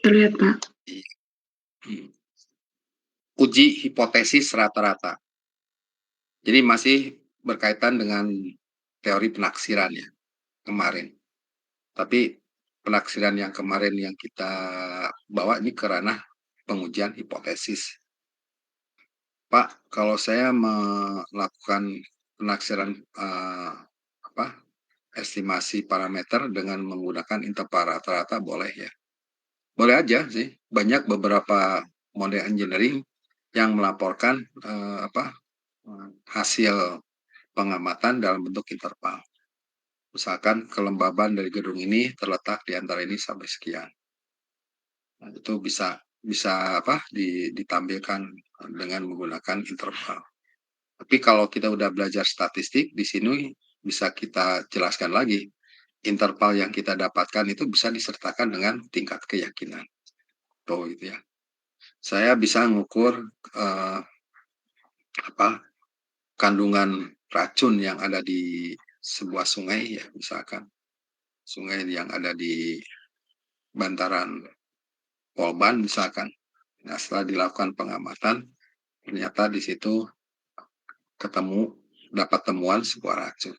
Terlihat, Pak. Hmm. Uji hipotesis rata-rata. Jadi masih berkaitan dengan teori penaksiran ya kemarin. Tapi penaksiran yang kemarin yang kita bawa ini ke ranah pengujian hipotesis. Pak, kalau saya melakukan penaksiran apa estimasi parameter dengan menggunakan interval rata-rata boleh ya? Boleh aja sih. Banyak beberapa model engineering yang melaporkan hasil pengamatan dalam bentuk interval. Misalkan kelembaban dari gedung ini terletak di antara ini sampai sekian. Nah, itu bisa ditampilkan dengan menggunakan interval. Tapi kalau kita udah belajar statistik di sini bisa kita jelaskan lagi. Interval yang kita dapatkan itu bisa disertakan dengan tingkat keyakinan. Tuh gitu ya. Saya bisa mengukur kandungan racun yang ada di sebuah sungai ya, misalkan sungai yang ada di bantaran Polban misalkan. Nah, setelah dilakukan pengamatan, ternyata di situ dapat temuan sebuah racun.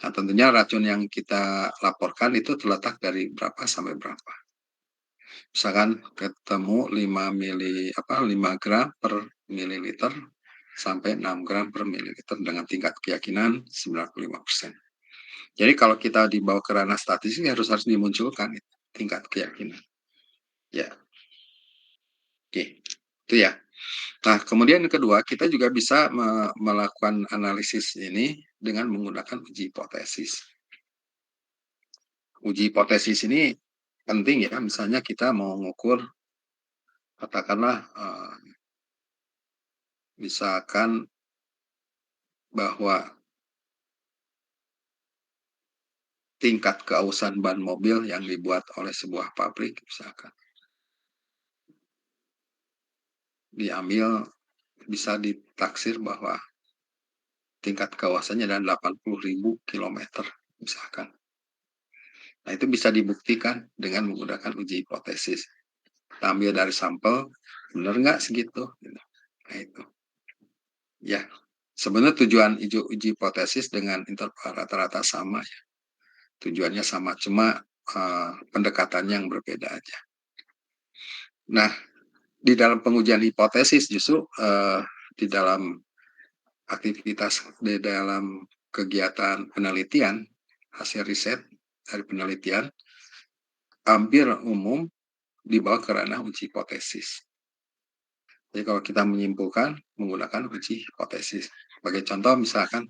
Nah, tentunya racun yang kita laporkan itu terletak dari berapa sampai berapa. Misalkan ketemu 5 gram per mililiter sampai 6 gram per mililiter dengan tingkat keyakinan 95%. Jadi kalau kita dibawa ke ranah statistik harus dimunculkan tingkat keyakinan. Ya, oke, itu ya. Nah, kemudian yang kedua, kita juga bisa melakukan analisis ini dengan menggunakan uji hipotesis. Uji hipotesis ini penting ya, misalnya kita mau mengukur, katakanlah, misalkan bahwa tingkat keausan ban mobil yang dibuat oleh sebuah pabrik, misalkan, diambil, bisa ditaksir bahwa tingkat keausannya adalah 80.000 kilometer, misalkan. Nah, itu bisa dibuktikan dengan menggunakan uji hipotesis. Kita ambil dari sampel, benar nggak segitu? Nah, itu. Ya, sebenarnya tujuan uji hipotesis dengan interval rata-rata sama ya. Tujuannya sama, cuma pendekatannya yang berbeda aja. Nah, di dalam pengujian hipotesis justru di dalam aktivitas, di dalam kegiatan penelitian, hasil riset dari penelitian, hampir umum dibawa ke ranah uji hipotesis. Jadi kalau kita menyimpulkan menggunakan uji hipotesis. Sebagai contoh misalkan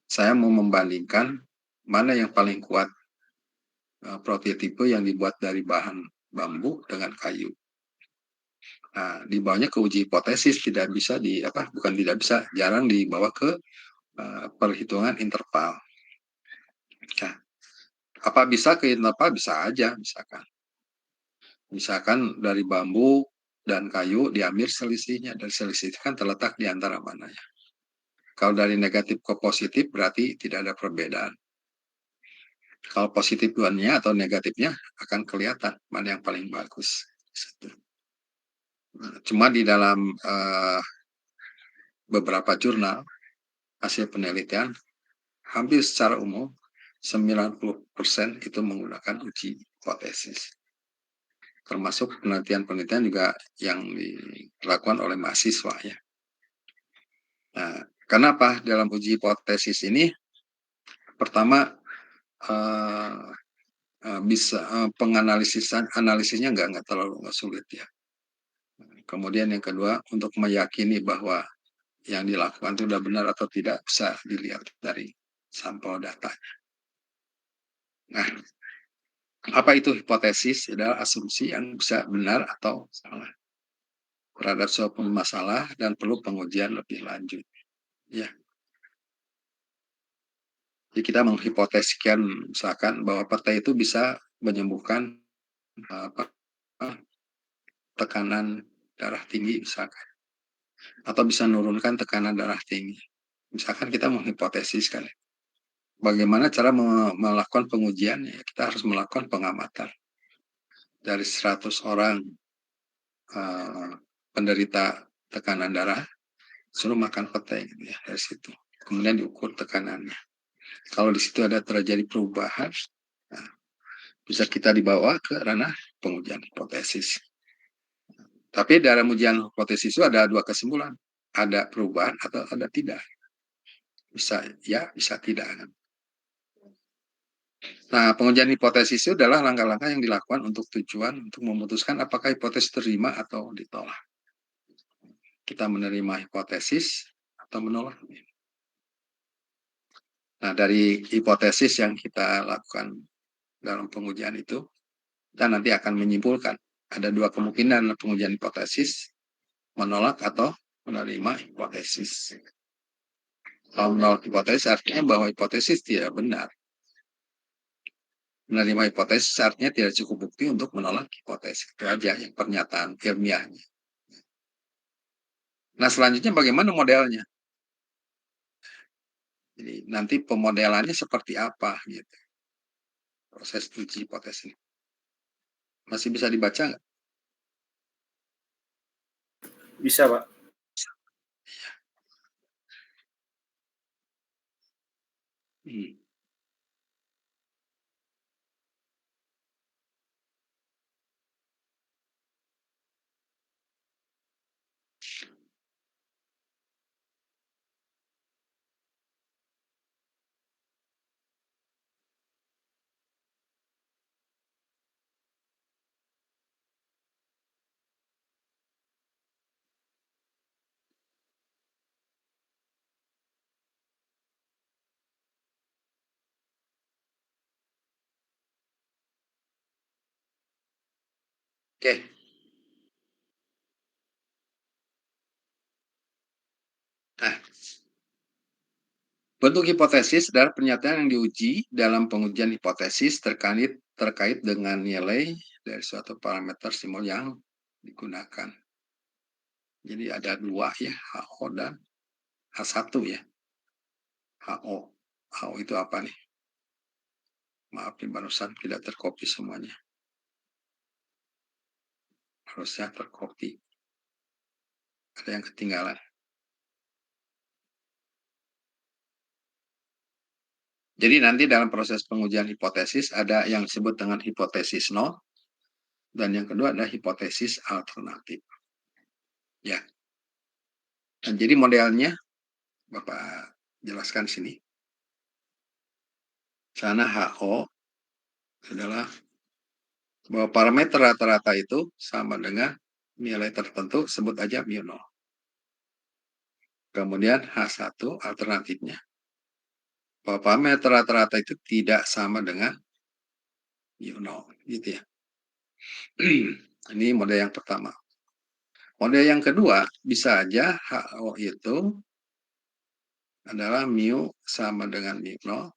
saya mau membandingkan mana yang paling kuat prototipe yang dibuat dari bahan bambu dengan kayu. Nah, dibawanya ke uji hipotesis tidak bisa bukan tidak bisa, jarang dibawa ke perhitungan interval. Nah, apa bisa ke interval? Bisa aja, misalkan dari bambu dan kayu diambil selisihnya, dan selisih kan terletak di antara mananya. Kalau dari negatif ke positif berarti tidak ada perbedaan. Kalau positif one-nya atau negatifnya akan kelihatan mana yang paling bagus. Cuma di dalam beberapa jurnal hasil penelitian hampir secara umum 90% itu menggunakan uji hipotesis. Termasuk penelitian-penelitian juga yang dilakukan oleh mahasiswa ya. Nah, kenapa dalam uji hipotesis ini? Pertama, bisa analisisnya nggak terlalu sulit ya. Kemudian yang kedua, untuk meyakini bahwa yang dilakukan itu sudah benar atau tidak bisa dilihat dari sampel datanya. Nah, apa itu hipotesis? Adalah asumsi yang bisa benar atau salah terhadap suatu masalah dan perlu pengujian lebih lanjut. Ya, jadi kita menghipotesiskan misalkan bahwa petai itu bisa menyembuhkan tekanan darah tinggi misalkan, atau bisa menurunkan tekanan darah tinggi. Misalkan kita menghipotesiskan bagaimana cara melakukan pengujian, ya kita harus melakukan pengamatan. dari 100 orang penderita tekanan darah, suruh makan petai gitu ya dari situ. Kemudian diukur tekanannya. Kalau di situ ada terjadi perubahan, nah, bisa kita dibawa ke ranah pengujian hipotesis. Tapi dalam ujian hipotesis itu ada dua kesimpulan. Ada perubahan atau ada tidak. Bisa ya, bisa tidak. Nah, pengujian hipotesis itu adalah langkah-langkah yang dilakukan untuk tujuan untuk memutuskan apakah hipotesis terima atau ditolak. Kita menerima hipotesis atau menolak. Nah, dari hipotesis yang kita lakukan dalam pengujian itu, kita nanti akan menyimpulkan ada dua kemungkinan pengujian hipotesis, menolak atau menerima hipotesis. Kalau menolak hipotesis artinya bahwa hipotesis tidak benar. Menerima hipotesis artinya tidak cukup bukti untuk menolak hipotesis. Itu aja yang pernyataan ilmiahnya. Nah, selanjutnya bagaimana modelnya? Jadi nanti pemodelannya seperti apa gitu. Proses uji hipotesis. Masih bisa dibaca nggak? Bisa, Pak. Hmm. Oke. Nah, bentuk hipotesis adalah pernyataan yang diuji dalam pengujian hipotesis terkait dengan nilai dari suatu parameter simbol yang digunakan. Jadi ada dua ya, HO dan H1 ya. HO. HO itu apa nih? Maaf nih barusan tidak terkopi semuanya. Harusnya terkopi. Ada yang ketinggalan. Jadi nanti dalam proses pengujian hipotesis ada yang disebut dengan hipotesis nol dan yang kedua adalah hipotesis alternatif. Ya. Dan jadi modelnya Bapak jelaskan sini. Sana HO adalah bahwa parameter rata-rata itu sama dengan nilai tertentu, sebut aja mu0. Kemudian H1 alternatifnya. Bahwa parameter rata-rata itu tidak sama dengan mu0. Gitu ya. Ini model yang pertama. Model yang kedua, bisa aja HO itu adalah mu sama dengan mu0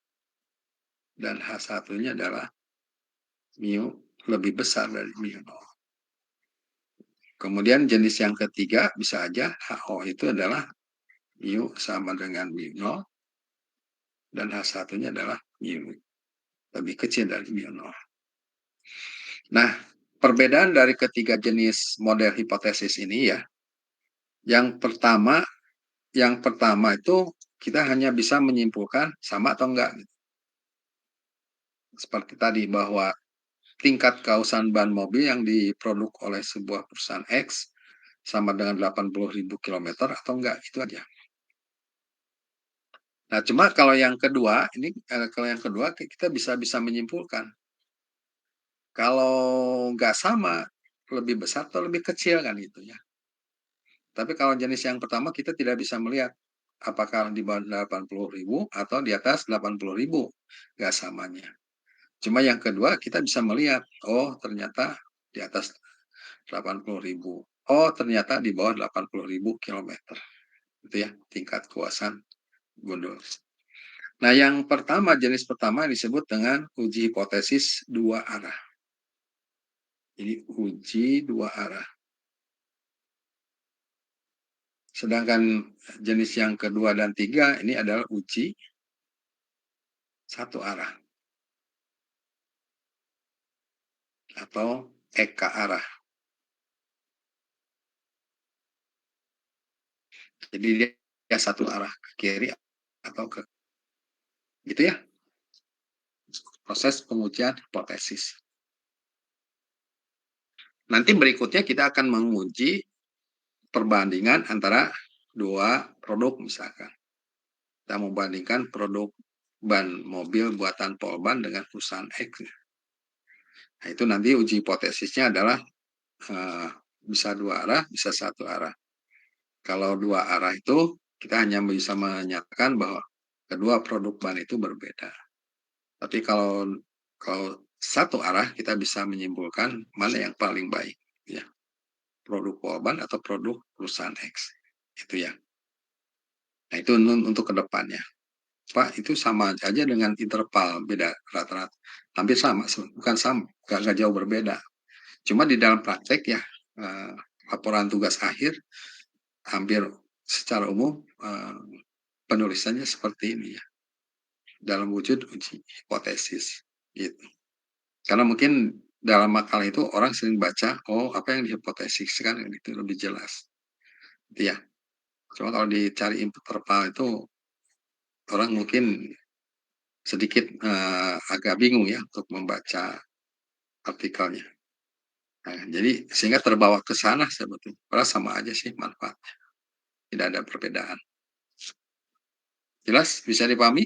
dan H1-nya adalah mu lebih besar dari mu0. Kemudian jenis yang ketiga bisa aja HO itu adalah mu sama dengan mu0 dan H1-nya adalah mu lebih kecil dari mu0. Nah, perbedaan dari ketiga jenis model hipotesis ini ya, yang pertama itu kita hanya bisa menyimpulkan sama atau enggak. Seperti tadi bahwa tingkat kausan ban mobil yang diproduk oleh sebuah perusahaan X sama dengan 80.000 kilometer atau enggak, itu aja. Nah, cuma kalau yang kedua, kita bisa menyimpulkan. Kalau nggak sama, lebih besar atau lebih kecil kan gitu ya. Tapi kalau jenis yang pertama kita tidak bisa melihat apakah di bawah 80.000 atau di atas 80.000 nggak samanya. Cuma yang kedua kita bisa melihat, oh ternyata di atas 80.000. Oh ternyata di bawah 80.000 kilometer. Itu ya tingkat kepuasan gundul. Nah yang pertama, jenis pertama disebut dengan uji hipotesis dua arah. Jadi uji dua arah. Sedangkan jenis yang kedua dan tiga ini adalah uji satu arah. Atau Eka arah. Jadi dia satu arah ke kiri atau ke gitu ya. Proses pengujian hipotesis. Nanti berikutnya kita akan menguji perbandingan antara dua produk misalkan. Kita membandingkan produk ban mobil buatan Polban dengan perusahaan X. Nah, itu nanti uji hipotesisnya adalah bisa dua arah, bisa satu arah. Kalau dua arah itu kita hanya bisa menyatakan bahwa kedua produk ban itu berbeda. Tapi kalau satu arah kita bisa menyimpulkan mana yang paling baik, ya, produk Polban atau produk perusahaan X, itu ya. Nah itu untuk kedepannya, Pak, itu sama aja dengan interval beda rata-rata, hampir sama, bukan sama, nggak jauh berbeda. Cuma di dalam praktek ya, laporan tugas akhir hampir secara umum penulisannya seperti ini ya, dalam wujud uji hipotesis gitu. Karena mungkin dalam makalah itu orang sering baca, oh apa yang dihipotesiskan itu lebih jelas. Gitu ya. Cuma kalau dicari interval itu orang mungkin sedikit agak bingung ya untuk membaca artikelnya. Nah, jadi sehingga terbawa ke sana sebetulnya. Padahal sama aja sih manfaatnya. Tidak ada perbedaan. Jelas? Bisa dipahami?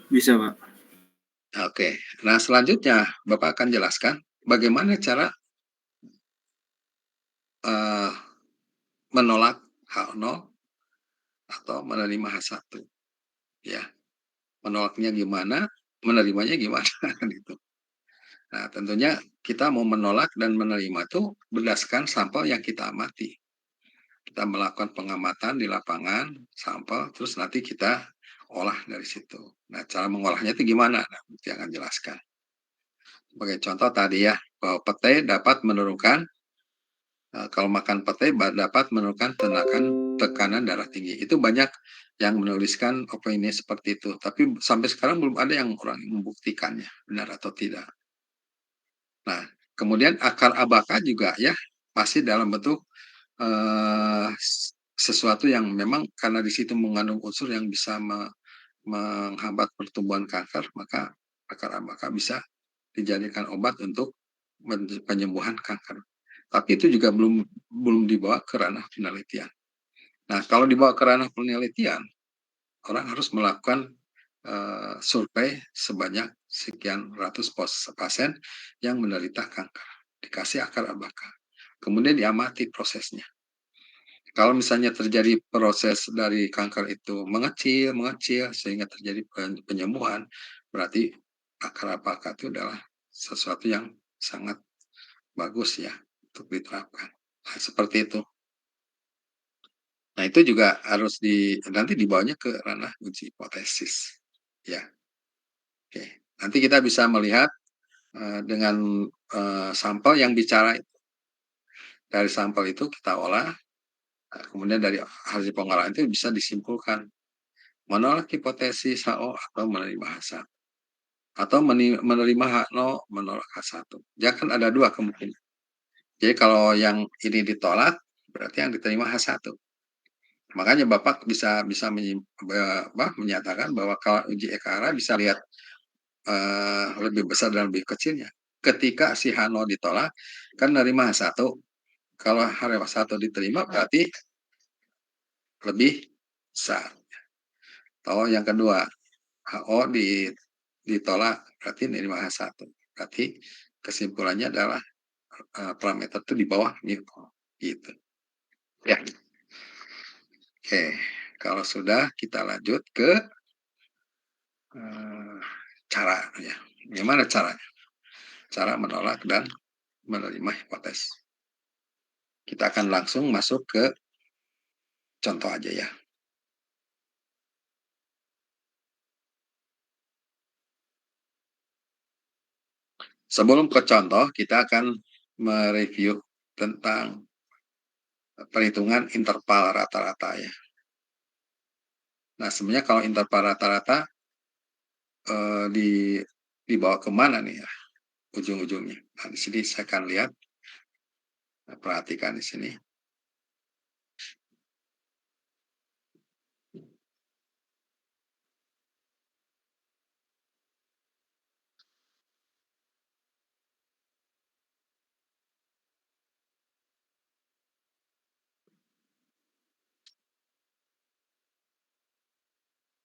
Bisa, Pak. Oke. Nah, selanjutnya Bapak akan jelaskan bagaimana cara menolak H0 atau menerima H1. Ya, menolaknya gimana, menerimanya gimana gitu. Nah, tentunya kita mau menolak dan menerima itu berdasarkan sampel yang kita amati. Kita melakukan pengamatan di lapangan, sampel, terus nanti kita olah dari situ. Nah, cara mengolahnya itu gimana? Nah, nanti akan jelaskan. Sebagai contoh tadi ya, bahwa petai dapat menurunkan, kalau makan petai dapat menurunkan tekanan darah tinggi. Itu banyak yang menuliskan opini seperti itu. Tapi sampai sekarang belum ada yang orang membuktikannya, benar atau tidak. Nah, kemudian akar abaka juga ya, pasti dalam bentuk sesuatu yang memang karena di situ mengandung unsur yang bisa menghambat pertumbuhan kanker, maka akar abaka bisa dijadikan obat untuk penyembuhan kanker. Tapi itu juga belum dibawa ke ranah penelitian. Nah, kalau dibawa ke ranah penelitian, orang harus melakukan survei sebanyak sekian ratus pasien yang menderita kanker. Dikasih akar abaka. Kemudian diamati prosesnya. Kalau misalnya terjadi proses dari kanker itu mengecil sehingga terjadi penyembuhan, berarti akar abaka itu adalah sesuatu yang sangat bagus ya untuk diterapkan. Nah, seperti itu. Nah, itu juga harus nanti dibawanya ke ranah uji hipotesis. Ya, oke. Nanti kita bisa melihat dengan sampel yang bicara itu. Dari sampel itu kita olah, kemudian dari hasil pengolahan itu bisa disimpulkan menolak hipotesis HO atau menerima H1. Atau menerima H0, menolak H1. Jangan ada dua kemungkinan. Jadi kalau yang ini ditolak, berarti yang diterima H1. Makanya Bapak bisa menyatakan bahwa kalau uji ekara bisa lihat lebih besar dan lebih kecilnya. Ketika si H0 ditolak, kan menerima H1. Kalau H1 diterima berarti lebih besar. Atau yang kedua, HO ditolak berarti menerima H1. Berarti kesimpulannya adalah parameter itu di bawah Newton. Gitu. Ya. Oke, kalau sudah kita lanjut ke cara ya. Gimana caranya? Cara menolak dan menerima hipotesis. Kita akan langsung masuk ke contoh aja ya. Sebelum ke contoh, kita akan mereview tentang perhitungan interval rata-rata ya. Nah, sebenarnya kalau interval rata-rata dibawa kemana nih ya? ujung-ujungnya. Nah, di sini saya akan lihat, perhatikan di sini.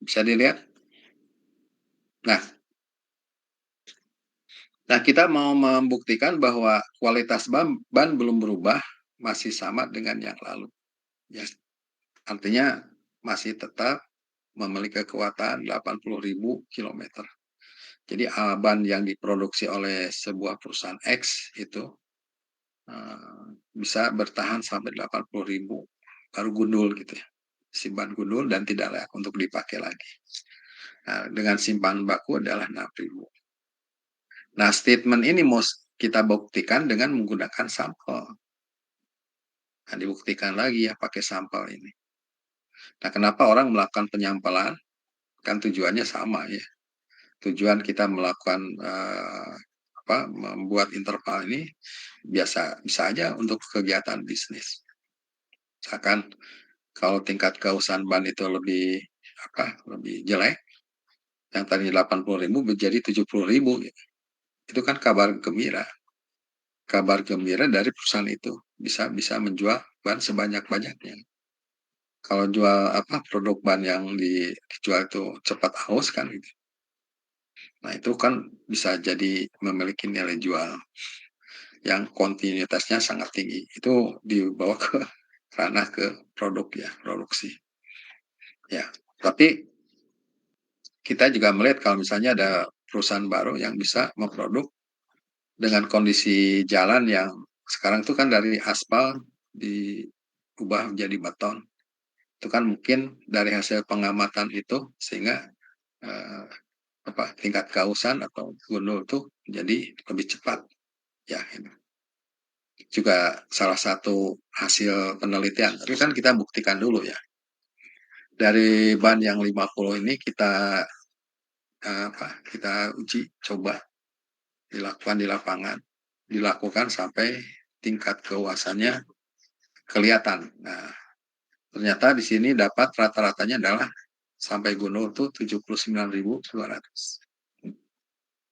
Bisa dilihat? Nah, kita mau membuktikan bahwa kualitas ban belum berubah, masih sama dengan yang lalu. Ya, artinya masih tetap memiliki kekuatan 80.000 kilometer. Jadi ban yang diproduksi oleh sebuah perusahaan X itu bisa bertahan sampai 80.000, baru gundul gitu ya. Si ban gundul dan tidak layak untuk dipakai lagi. Nah, dengan simpanan baku adalah 6.000. Nah, statement ini mau kita buktikan dengan menggunakan sampel. Nah, dibuktikan lagi ya pakai sampel ini. Nah, kenapa orang melakukan penyampalan? Kan tujuannya sama ya. Tujuan kita melakukan membuat interval ini bisa aja untuk kegiatan bisnis. Misalkan kalau tingkat keusahan ban itu lebih jelek, yang tadi 80.000 menjadi 70.000, itu kan kabar gembira. Kabar gembira dari perusahaan itu bisa menjual ban sebanyak-banyaknya. Kalau jual produk ban yang dijual itu cepat haus kan gitu. Nah, itu kan bisa jadi memiliki nilai jual yang kontinuitasnya sangat tinggi. Itu dibawa ke ranah ke produk ya, produksi. Ya, tapi kita juga melihat kalau misalnya ada perusahaan baru yang bisa memproduk dengan kondisi jalan yang sekarang itu kan dari aspal diubah menjadi beton. Itu kan mungkin dari hasil pengamatan itu sehingga eh, tingkat kausan atau gundul itu jadi lebih cepat. Ya, ini juga salah satu hasil penelitian. Tapi kan kita buktikan dulu ya. Dari ban yang 50 ini kita uji coba dilakukan di lapangan, dilakukan sampai tingkat keuasannya kelihatan. Nah, ternyata di sini dapat rata-ratanya adalah sampai gundul itu 79.200.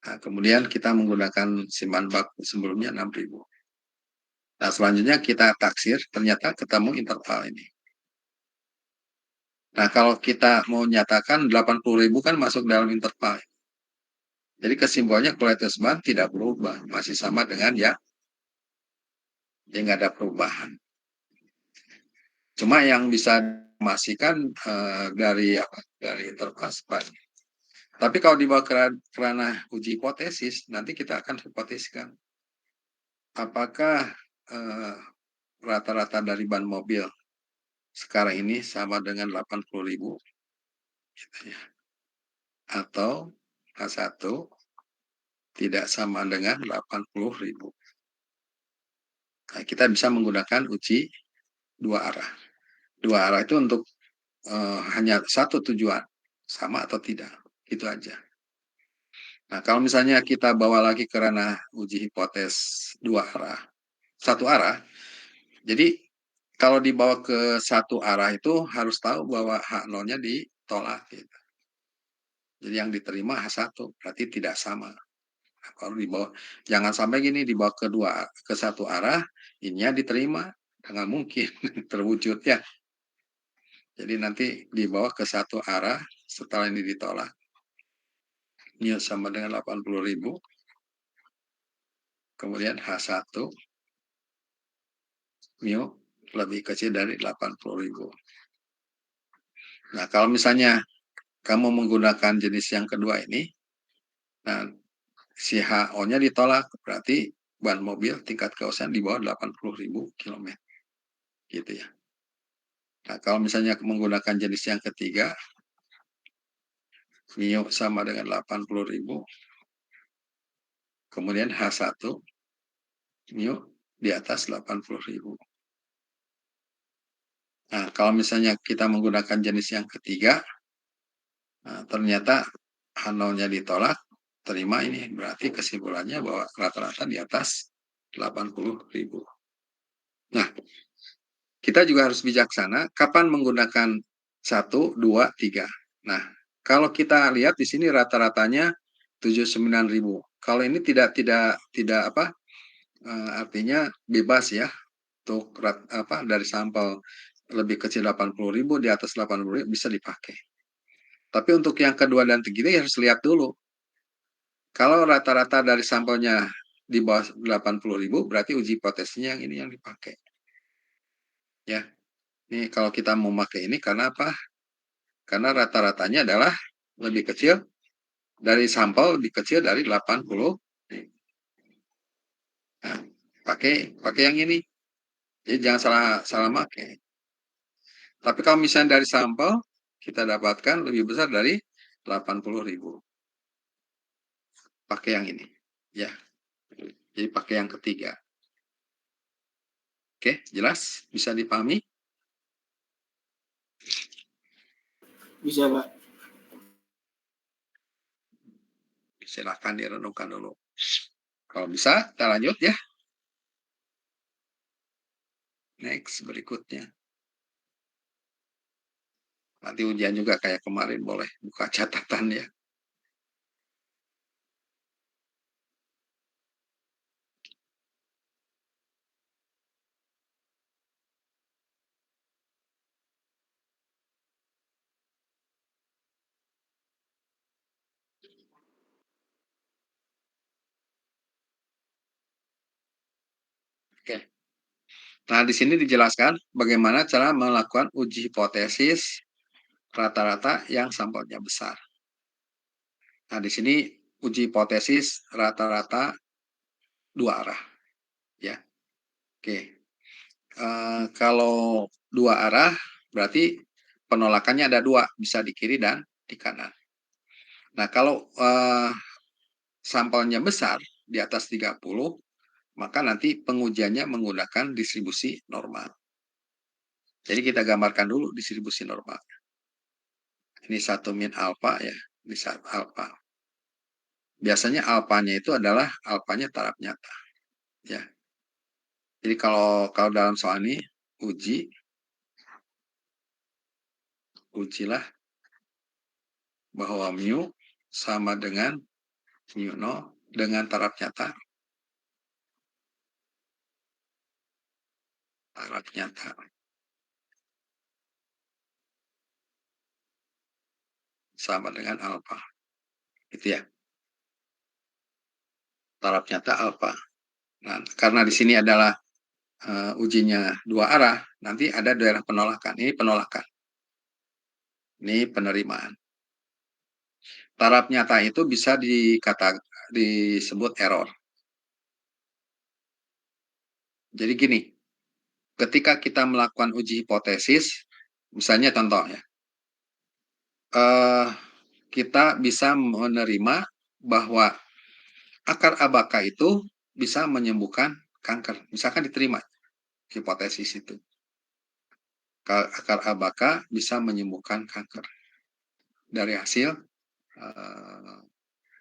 Nah, kemudian kita menggunakan simpan baku sebelumnya 6.000. Nah, selanjutnya kita taksir, ternyata ketemu interval ini. Nah, kalau kita mau nyatakan 80.000 kan masuk dalam interval. Jadi kesimpulannya kualitas ban tidak berubah, masih sama dengan ya, nggak ada perubahan. Cuma yang bisa memastikan dari interval ban. Tapi kalau dibawa ke ranah uji hipotesis, nanti kita akan hipotesiskan apakah rata-rata dari ban mobil sekarang ini sama dengan 80.000 gitu ya. Atau H1 tidak sama dengan 80.000. Nah, kita bisa menggunakan uji dua arah. Dua arah itu untuk hanya satu tujuan, sama atau tidak. Itu aja. Nah, kalau misalnya kita bawa lagi ke ranah uji hipotes dua arah, satu arah, jadi kalau dibawa ke satu arah itu harus tahu bahwa H0-nya ditolak. Gitu. Jadi yang diterima H1, berarti tidak sama. Nah, kalau dibawa, jangan sampai gini dibawa ke satu arah, ininya diterima, dengan mungkin terwujud ya. Jadi nanti dibawa ke satu arah, setelah ini ditolak. Ini sama dengan 80.000. Kemudian H1 mu lebih kecil dari 80.000. Nah, kalau misalnya kamu menggunakan jenis yang kedua ini, nah si HO-nya ditolak, berarti ban mobil tingkat keosan di bawah 80.000 kilometer. Gitu ya. Nah, kalau misalnya menggunakan jenis yang ketiga, mu sama dengan 80.000, kemudian H1 mu di atas 80.000. Nah, kalau misalnya kita menggunakan jenis yang ketiga, nah, ternyata H0-nya ditolak, terima ini berarti kesimpulannya bahwa rata-rata di atas 80.000. Nah, kita juga harus bijaksana kapan menggunakan 1, 2, 3. Nah, kalau kita lihat di sini rata-ratanya 79.000. Kalau ini tidak apa artinya bebas ya untuk dari sampel lebih kecil 80.000 di atas 80.000 bisa dipakai. Tapi untuk yang kedua dan ketiga harus lihat dulu. Kalau rata-rata dari sampelnya di bawah 80.000 berarti uji hipotesisnya yang ini yang dipakai. Ya. Ini kalau kita mau pakai ini karena apa? Karena rata-ratanya adalah lebih kecil dari sampel lebih kecil dari 80. Nah, pakai yang ini. Jadi jangan salah pakai. Tapi kalau misalnya dari sampel kita dapatkan lebih besar dari 80.000. Pakai yang ini. Ya. Jadi pakai yang ketiga. Oke, jelas? Bisa dipahami? Bisa, Pak. Silakan direnungkan dulu. Kalau bisa, kita lanjut ya. Next, berikutnya. Nanti ujian juga kayak kemarin, boleh buka catatan ya. Oke. Nah, di sini dijelaskan bagaimana cara melakukan uji hipotesis rata-rata yang sampelnya besar. Nah, di sini uji hipotesis rata-rata dua arah. Ya, oke. Kalau dua arah, berarti penolakannya ada dua, bisa di kiri dan di kanan. Nah, kalau sampelnya besar, di atas 30, maka nanti pengujiannya menggunakan distribusi normal. Jadi kita gambarkan dulu distribusi normal. Ini 1 min alfa ya, ini alfa. Biasanya alfanya itu adalah alfanya taraf nyata. Ya. Jadi kalau dalam soal ini ujilah bahwa mu sama dengan mu 0 dengan taraf nyata. Taraf nyata. Sama dengan alfa. Gitu ya. Taraf nyata alfa. Nah, karena di sini adalah ujinya dua arah, nanti ada daerah penolakan. Ini penolakan. Ini penerimaan. Taraf nyata itu bisa disebut error. Jadi gini, ketika kita melakukan uji hipotesis, misalnya contoh ya, kita bisa menerima bahwa akar abaka itu bisa menyembuhkan kanker. Misalkan diterima hipotesis itu. Akar abaka bisa menyembuhkan kanker. Dari hasil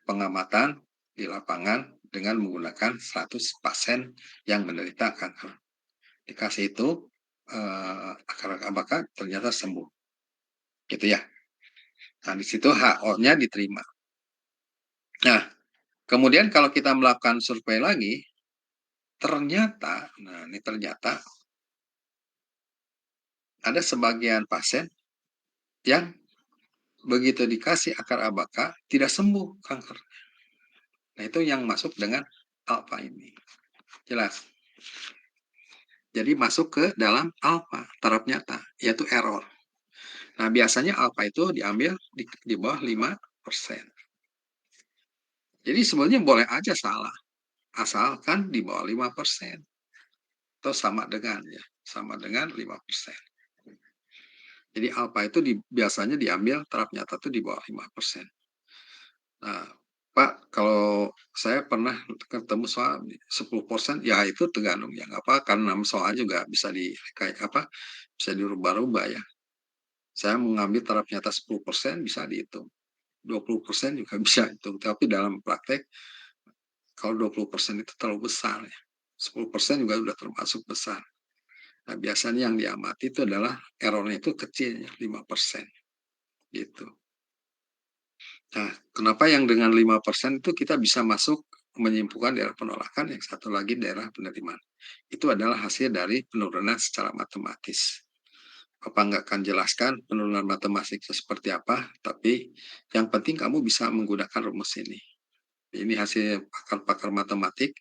pengamatan di lapangan dengan menggunakan 100 pasien yang menderita kanker. Dikasih itu akar abaka ternyata sembuh. Gitu ya. Nah, di situ HO-nya diterima. Nah, kemudian kalau kita melakukan survei lagi, ternyata ada sebagian pasien yang begitu dikasih akar abaka tidak sembuh kanker. Nah, itu yang masuk dengan alfa ini. Jelas. Jadi masuk ke dalam alfa, taraf nyata, yaitu error. Nah, biasanya alfa itu diambil di bawah 5%. Jadi sebenarnya boleh aja salah, asalkan di bawah 5%. Atau sama dengan 5%. Jadi alfa itu biasanya diambil taraf nyata itu di bawah 5%. Nah, Pak, kalau saya pernah ketemu soal 10%, ya itu tergantung ya nggak apa, karena soal juga bisa bisa dirubah-rubah ya. Saya mengambil taraf nyata 10% bisa dihitung. 20% juga bisa hitung, tapi dalam praktek kalau 20% itu terlalu besar ya. 10% juga udah termasuk besar. Nah, biasanya yang diamati itu adalah errornya itu kecil, 5%, gitu. Nah, kenapa yang dengan 5% itu kita bisa masuk menyimpulkan daerah penolakan, yang satu lagi daerah penerimaan. Itu adalah hasil dari penurunan secara matematis. Papa nggak akan jelaskan penurunan matematiknya seperti apa, tapi yang penting kamu bisa menggunakan rumus ini. Ini hasil pakar-pakar matematik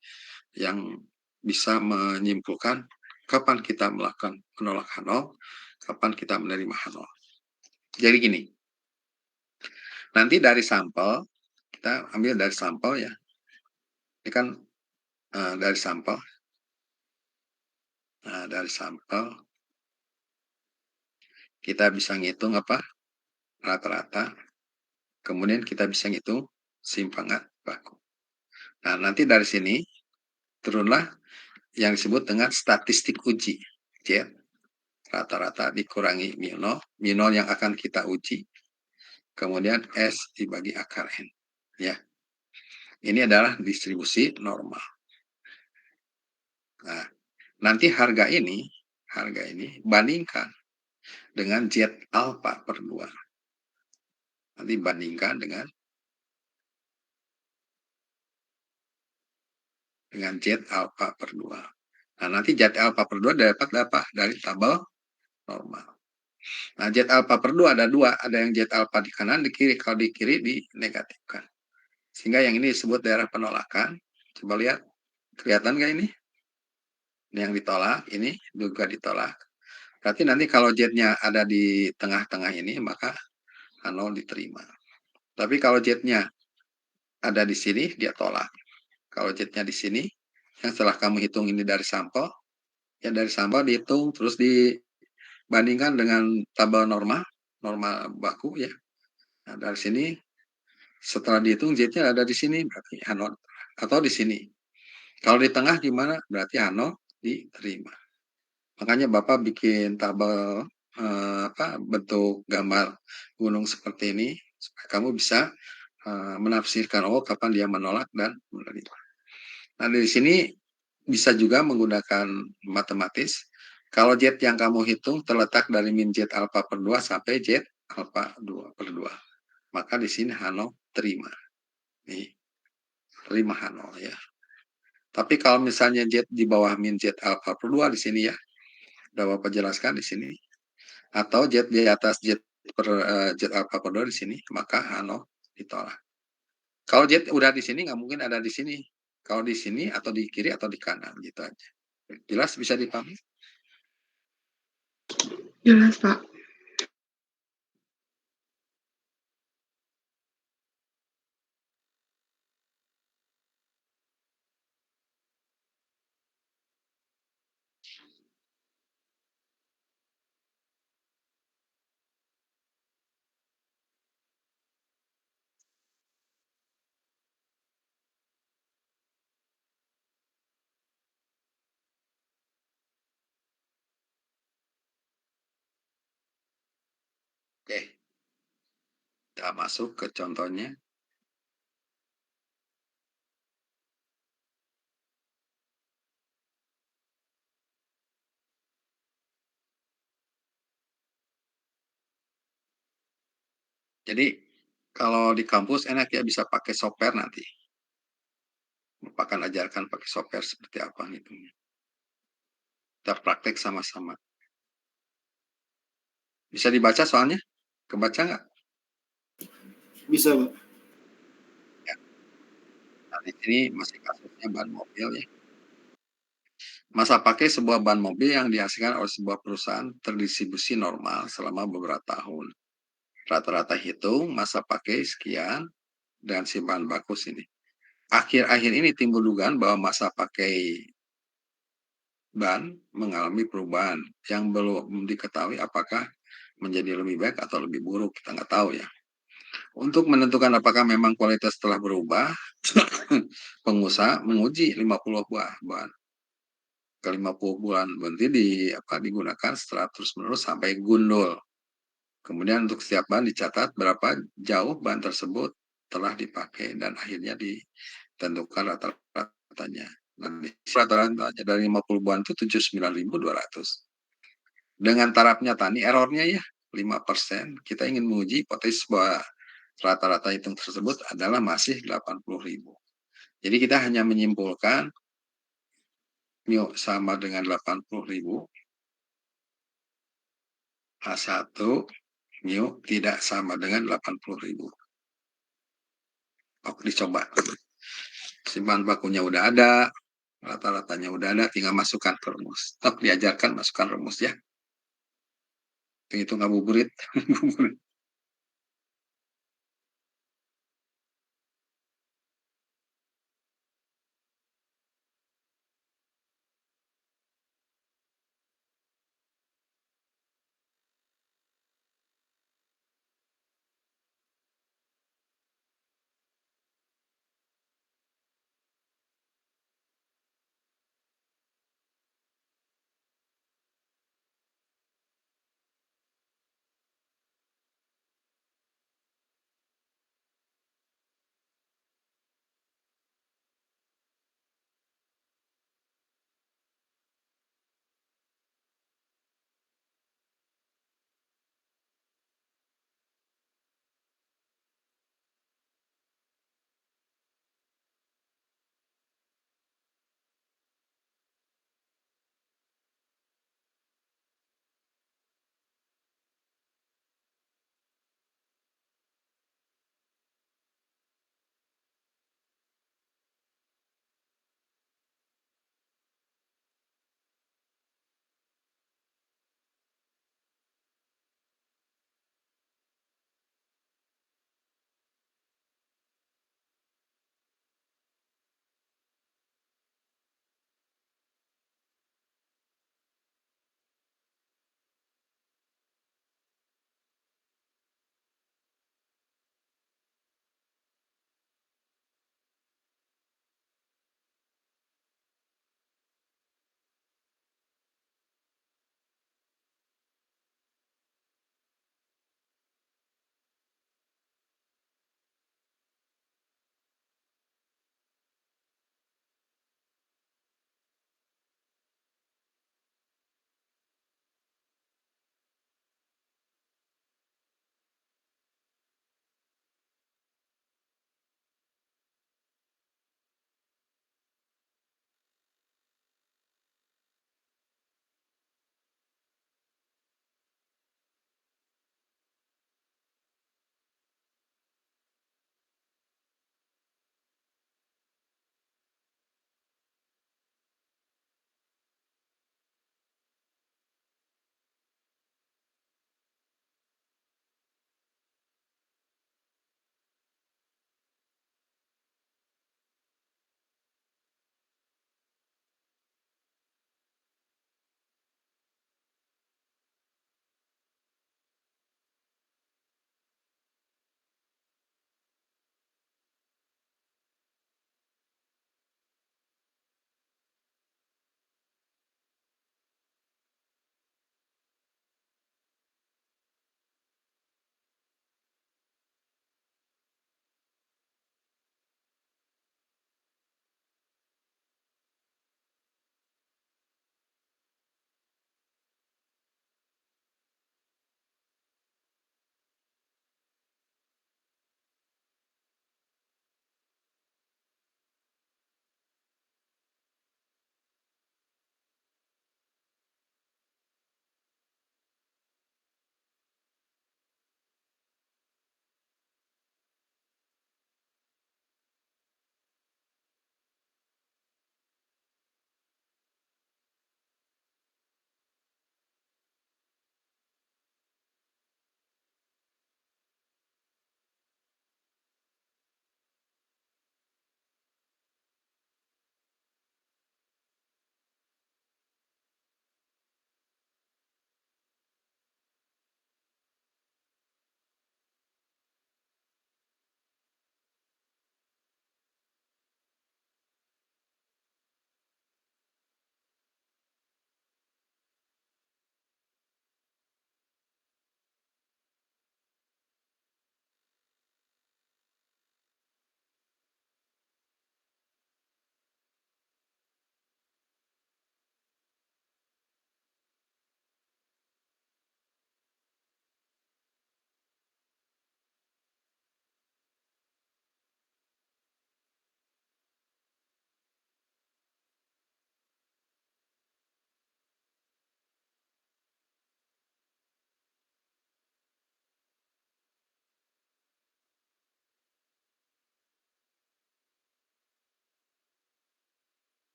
yang bisa menyimpulkan kapan kita melakukan penolakan nol, kapan kita menerima nol. Jadi gini, nanti dari sampel, kita ambil dari sampel ya. Ini kan dari sampel. Nah, dari sampel kita bisa ngitung apa? Rata-rata. Kemudian kita bisa ngitung simpangan baku. Nah, nanti dari sini turunlah yang disebut dengan statistik uji. Z rata-rata dikurangi mu nol yang akan kita uji. Kemudian S dibagi akar N. Ya. Ini adalah distribusi normal. Nah, nanti harga ini bandingkan dengan Z alpha per 2. Nanti bandingkan dengan Z alpha per 2. Nah, nanti Z alpha per 2 dapat dari tabel normal. Nah, Z alpha per 2 ada dua. Ada yang Z alpha di kanan, di kiri. Kalau di kiri, dinegatifkan. Sehingga yang ini disebut daerah penolakan. Coba lihat. Kelihatan nggak ini? Ini yang ditolak, ini juga ditolak. Berarti nanti kalau Z-nya ada di tengah-tengah ini, maka nol diterima. Tapi kalau Z-nya ada di sini, dia tolak. Kalau Z-nya di sini, yang setelah kamu hitung ini dari sampel, ya dari sampel dihitung, terus dibandingkan dengan tabel normal baku ya. Nah, dari sini, setelah dihitung Z-nya ada di sini, berarti nol. Atau di sini. Kalau di tengah gimana? Berarti nol diterima. Makanya Bapak bikin tabel bentuk gambar gunung seperti ini supaya kamu bisa menafsirkan kapan dia menolak dan menerima. Nah, dari sini bisa juga menggunakan matematis. Kalau Z yang kamu hitung terletak dari min Z alpha per 2 sampai Z alpha 2 per 2. Maka di sini H0 terima. Nih, terima H0 ya. Tapi kalau misalnya Z di bawah min Z alpha per 2 di sini ya, udah Bapak jelaskan di sini. Atau Z di atas Z alpha per 2 di sini, maka H0 ditolak. Kalau Z udah di sini, nggak mungkin ada di sini. Kalau di sini, atau di kiri, atau di kanan, gitu aja. Jelas, bisa dipahami? Jelas, Pak. Oke. Kita masuk ke contohnya. Jadi, kalau di kampus enak ya bisa pakai software nanti. Bapak akan ajarkan pakai software seperti apa gitu. Kita praktek sama-sama. Bisa dibaca soalnya? Kebaca nggak? Bisa, Pak. Ya. Nah, di sini masih kasusnya ban mobil ya. Masa pakai sebuah ban mobil yang dihasilkan oleh sebuah perusahaan terdistribusi normal selama beberapa tahun. Rata-rata hitung masa pakai sekian dan si bahan baku sini. Akhir-akhir ini timbul dugaan bahwa masa pakai ban mengalami perubahan yang belum diketahui apakah menjadi lebih baik atau lebih buruk, kita nggak tahu ya. Untuk menentukan apakah memang kualitas telah berubah, pengusaha menguji 50 buah ban ke 50 bulan berarti digunakan setelah terus-menerus sampai gundul. Kemudian untuk setiap bahan dicatat berapa jauh bahan tersebut telah dipakai dan akhirnya ditentukan rata-ratanya. Nah, rata-ratanya dari 50 bahan itu 79.200. Dengan tarafnya tani errornya ya 5%. Kita ingin menguji hipotesis bahwa rata-rata hitung tersebut adalah masih 80.000. Jadi kita hanya menyimpulkan mu sama dengan 80.000, H1 mu tidak sama dengan 80.000. Oke, dicoba. Simpan bakunya udah ada, rata-ratanya udah ada, tinggal masukkan ke rumus. Tetap diajarkan masukkan rumus ya. Itu ngabuburit.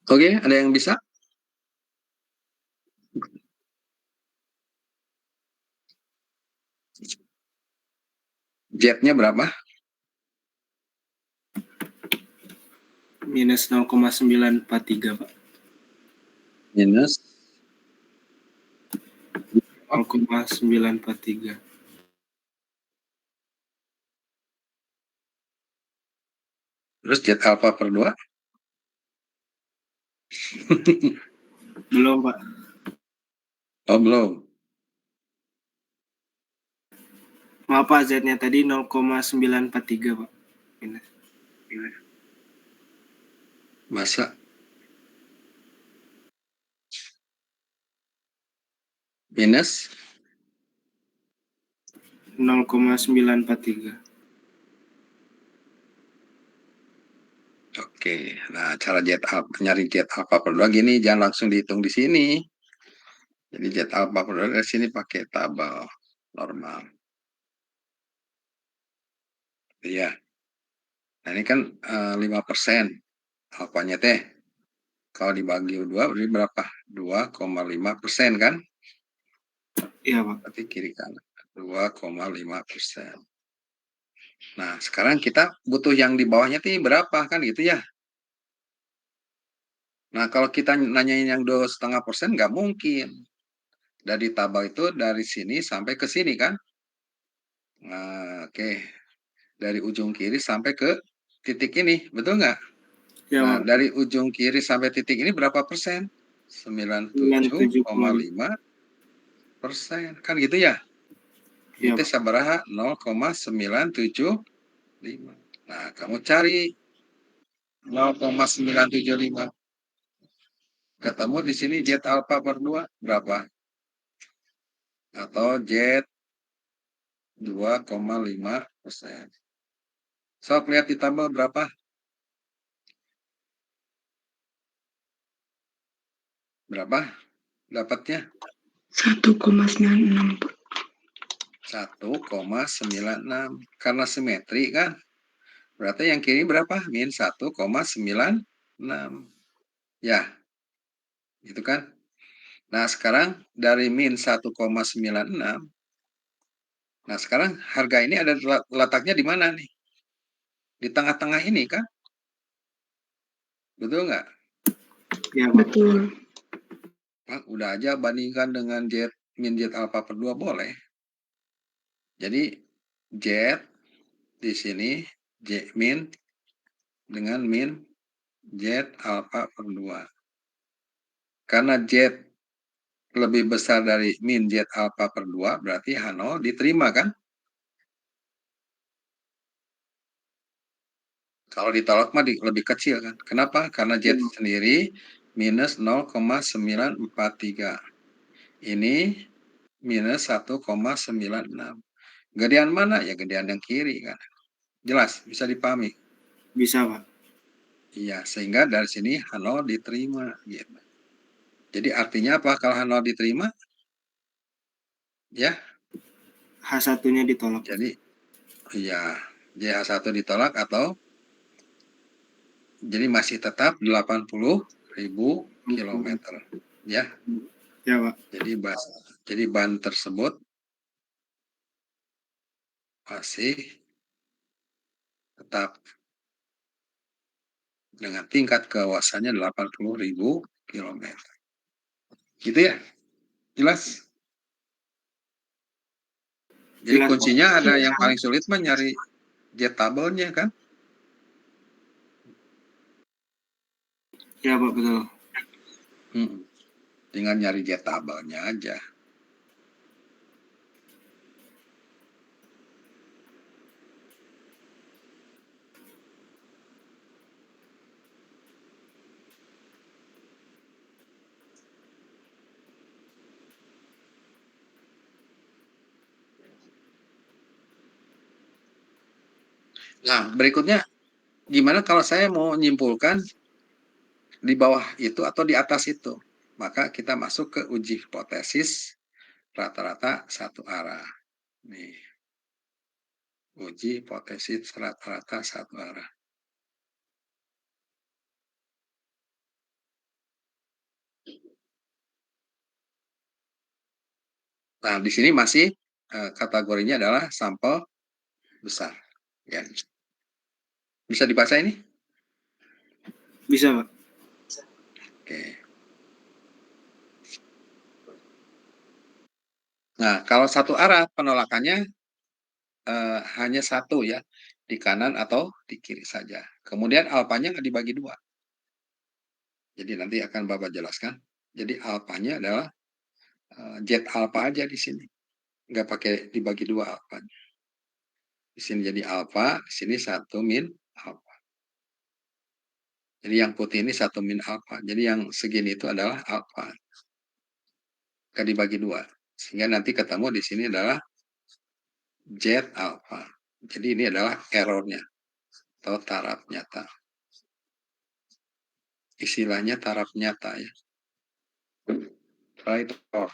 Oke, ada yang bisa? Z-nya berapa? Minus 0,943, Pak. Minus 0,943. terus Z alpha per 2? Belum, Pak. Oh, belum. Maaf, Pak, Z-nya tadi 0,943, Pak. Minus. Masa? Minus 0,943. Oke, nah cara nyari Z alpha per 2 gini, jangan langsung dihitung di sini. Jadi Z alpha per 2 dari sini pakai tabel normal. Iya. Nah, ini kan 5%. Alfanya teh. Kalau dibagi 2 berarti berapa? 2,5% kan? Iya, Pak. Berarti kiri kanan. 2,5%. Nah, sekarang kita butuh yang di bawahnya tuh berapa kan gitu ya? Nah, kalau kita nanyain yang 2,5% nggak mungkin. Dari tabel itu dari sini sampai ke sini kan? Nah, oke. Dari ujung kiri sampai ke titik ini, betul nggak? Iya, Nah, Pak. dari ujung kiri sampai titik ini berapa persen? 97,5. 97,5%. Kan gitu ya? Iya, Itu Pak. sabaraha 0,975. Nah, kamu cari 0,975. Ketemu di sini Z alpha per 2 berapa? Atau Z 2,5%. So, lihat di tabel berapa? Berapa dapatnya? 1,96, Pak. 1,96. Karena simetri kan? Berarti yang kiri berapa? Min 1,96. Ya, gitu kan? Nah, sekarang dari min 1,96. Nah, sekarang harga ini ada letaknya di mana nih? Di tengah-tengah ini kan? Betul nggak? Iya, Pak. Betul. Pak, udah aja bandingkan dengan min Z alpha per 2 boleh. Jadi Z di sini Z min dengan min Z alpha per 2. Karena Z lebih besar dari min Z alpha per 2, berarti H0 diterima kan? Kalau ditolak mah lebih kecil kan? Kenapa? Karena Z sendiri minus 0,943. Ini minus 1,96. Gedean mana? Ya gedean yang kiri kan? Jelas, bisa dipahami? Bisa, Pak. Iya, sehingga dari sini H0 diterima gitu. Jadi artinya apa kalau H0 diterima? Ya, H1-nya ditolak. jadi ya JH1 ditolak atau jadi masih tetap 80.000 kilometer. Ya, Ya, Pak. jadi ban tersebut masih tetap dengan tingkat keawasannya 80.000 kilometer. Gitu ya? Jelas? Jadi Jelas, Pak. kuncinya ada yang paling sulit mah nyari jet tabelnya kan? Ya, Pak, betul. Tinggal nyari jet tabelnya aja. Nah, berikutnya gimana kalau saya mau menyimpulkan di bawah itu atau di atas itu? Maka kita masuk ke uji hipotesis rata-rata satu arah. Nih, uji hipotesis rata-rata satu arah. Nah, di sini masih kategorinya adalah sampel besar. Ya. Bisa dibaca ini? Bisa, Pak. Oke. Nah, kalau satu arah penolakannya hanya satu ya, di kanan atau di kiri saja. Kemudian alfanya nggak dibagi dua. Jadi nanti akan Bapak jelaskan. Jadi alfanya adalah Z alfa aja di sini. Nggak pakai dibagi dua alfa. Di sini jadi alfa, di sini 1 min alfa. Jadi yang putih ini 1 min alfa. Jadi yang segini itu adalah alfa. Nggak dibagi dua. Sehingga nanti ketemu di sini adalah Z alfa. Jadi ini adalah errornya atau taraf nyata. Istilahnya taraf nyata ya. Right or.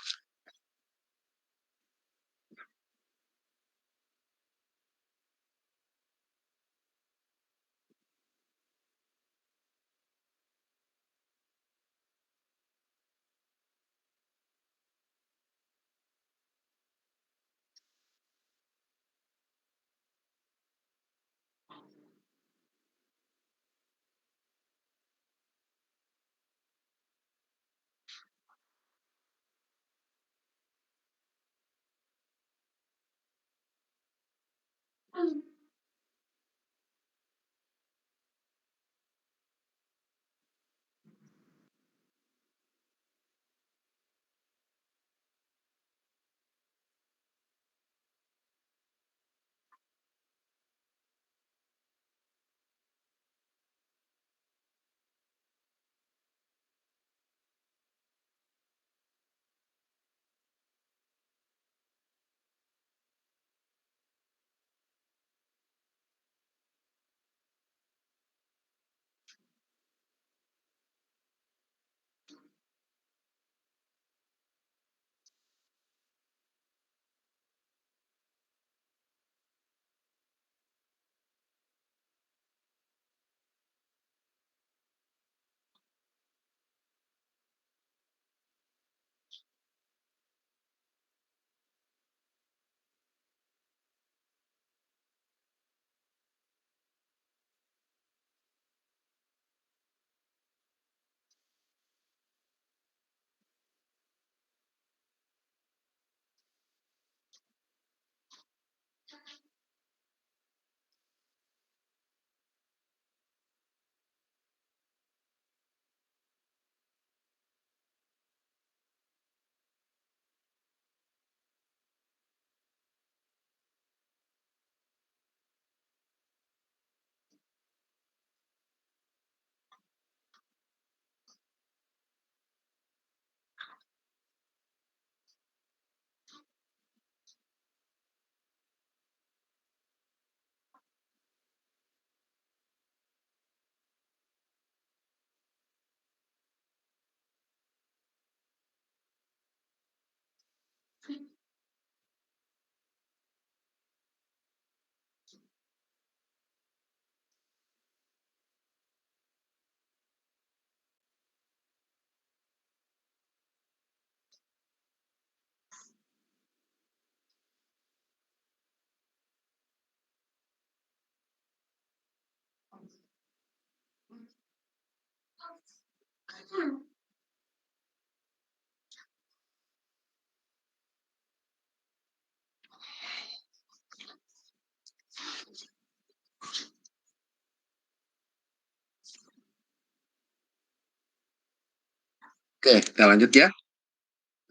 Oke, kita lanjut ya.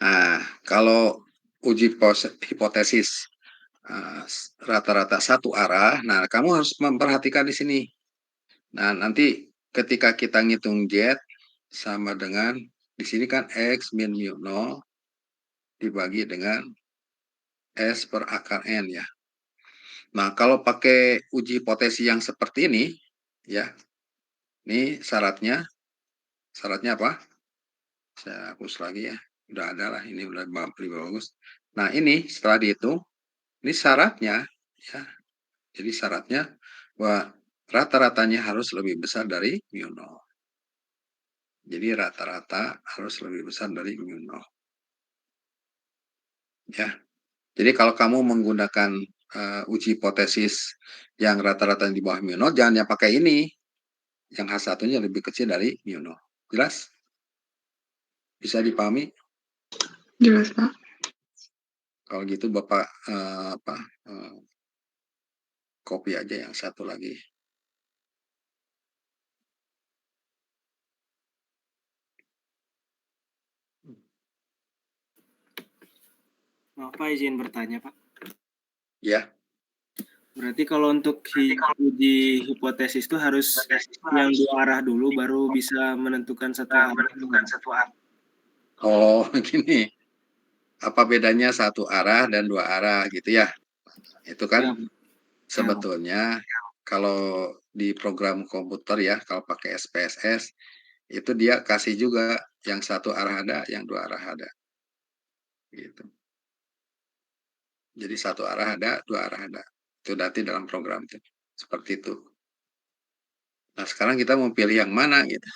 Nah, kalau uji hipotesis rata-rata satu arah, nah kamu harus memperhatikan di sini. Nah, nanti ketika kita ngitung Z sama dengan di sini kan X min mu 0 dibagi dengan S per akar N ya. Nah, kalau pakai uji hipotesis yang seperti ini, ya, ini syaratnya apa? Saya hapus lagi ya. Udah ada lah, ini udah lebih bagus. Nah, ini setelah dihitung, ini syaratnya, ya. Jadi syaratnya bahwa rata-ratanya harus lebih besar dari mu 0. Jadi rata-rata harus lebih besar dari mu 0. ya. Jadi kalau kamu menggunakan uji hipotesis yang rata-rata di bawah mu 0, jangan yang pakai ini. Yang H1-nya lebih kecil dari mu 0. Jelas? Bisa dipahami? Jelas, Pak. Kalau gitu Bapak copy aja yang satu lagi. Maaf Pak, izin bertanya Pak. Ya. Berarti kalau untuk uji hipotesis itu harus yang dua arah dulu baru bisa menentukan satu arah. Oh, begini. Apa bedanya satu arah dan dua arah gitu ya? Itu kan Ya, sebetulnya kalau di program komputer ya, kalau pakai SPSS, itu dia kasih juga yang satu arah ada, yang dua arah ada. Gitu. Jadi satu arah ada, dua arah ada. Itu nanti dalam program itu. Seperti itu. Nah, sekarang kita mau pilih yang mana gitu.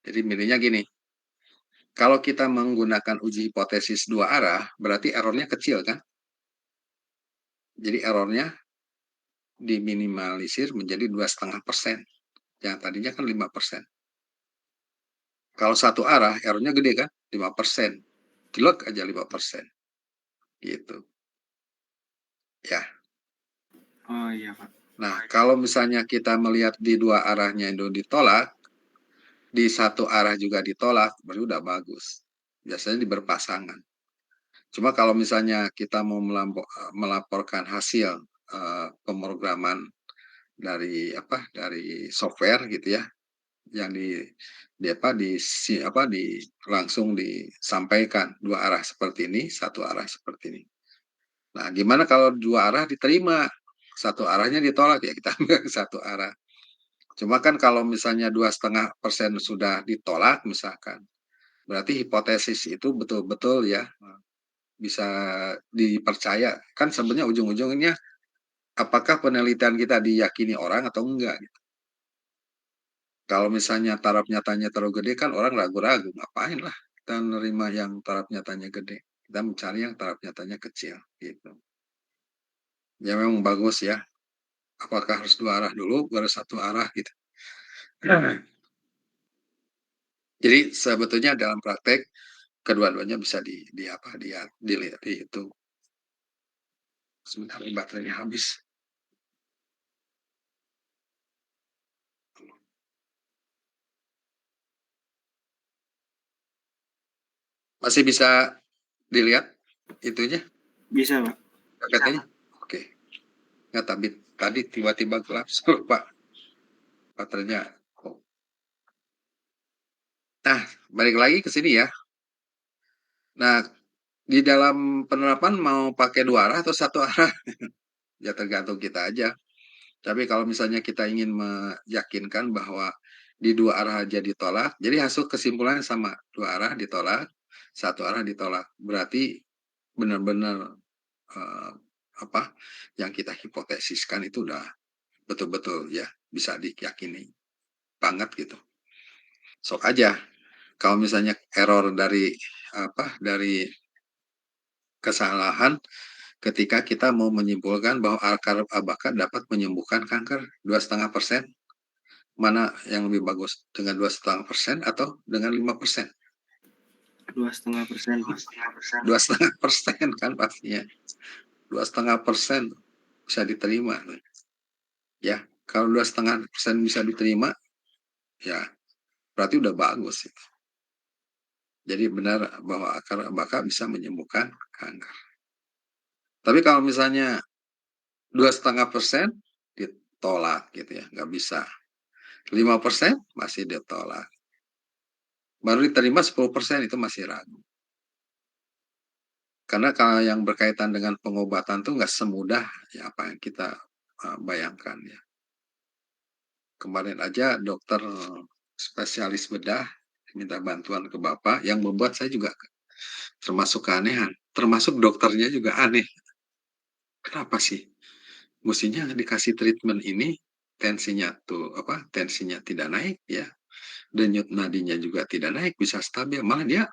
Jadi milihnya gini. Kalau kita menggunakan uji hipotesis dua arah, berarti errornya kecil kan? Jadi errornya diminimalisir menjadi 2,5%. Yang tadinya kan 5%. Kalau satu arah, errornya gede kan? 5%. Jelek aja 5%. Gitu. Ya. Oh iya Pak. Nah, kalau misalnya kita melihat di dua arahnya itu ditolak, di satu arah juga ditolak, baru udah bagus. Biasanya di berpasangan. Cuma kalau misalnya kita mau melaporkan hasil pemrograman dari software gitu ya, yang langsung disampaikan dua arah seperti ini, satu arah seperti ini. Nah, gimana kalau dua arah diterima, satu arahnya ditolak, ya kita ambil satu arah. Cuma kan kalau misalnya 2,5% sudah ditolak misalkan, berarti hipotesis itu betul-betul ya bisa dipercaya. Kan sebenarnya ujung-ujungnya apakah penelitian kita diyakini orang atau enggak gitu. Kalau misalnya taraf nyatanya terlalu gede kan orang ragu-ragu, ngapain lah kita menerima yang taraf nyatanya gede. Kita mencari yang taraf nyatanya kecil gitu. Ya memang bagus ya. Apakah harus dua arah dulu baru satu arah gitu. Jadi sebetulnya dalam praktek kedua-duanya bisa dilihat dihitung. Sebentar baterainya habis. Masih bisa dilihat itunya? Bisa Pak. Katanya? Oke. Nggak, tapi tadi tiba-tiba gelap, Pak. Baterainya. Nah, balik lagi ke sini ya. Nah, di dalam penerapan mau pakai dua arah atau satu arah? Ya tergantung kita aja. Tapi kalau misalnya kita ingin meyakinkan bahwa di dua arah aja ditolak, jadi hasil kesimpulannya sama, dua arah ditolak, satu arah ditolak. Berarti benar-benar eh, yang kita hipotesiskan itu udah betul-betul ya bisa diyakini banget gitu. Sok aja kalau misalnya error dari kesalahan ketika kita mau menyimpulkan bahwa akar abaka dapat menyembuhkan kanker 2,5%, mana yang lebih bagus, dengan 2,5% atau dengan 5%? 2,5%. 2,5% kan pastinya. 2,5% bisa diterima. Ya, kalau 2,5% bisa diterima, ya berarti udah bagus. Jadi benar bahwa akar abaka bisa menyembuhkan kanker. Tapi kalau misalnya 2,5% ditolak gitu ya, nggak bisa. 5% masih ditolak. Baru diterima 10% itu masih ragu. Karena kalau yang berkaitan dengan pengobatan tuh nggak semudah ya apa yang kita bayangkan ya. Kemarin aja dokter spesialis bedah minta bantuan ke Bapak yang membuat saya juga termasuk keanehan. Termasuk dokternya juga aneh. Kenapa sih? Mestinya dikasih treatment ini tensinya tidak naik ya, denyut nadinya juga tidak naik, bisa stabil, malah dia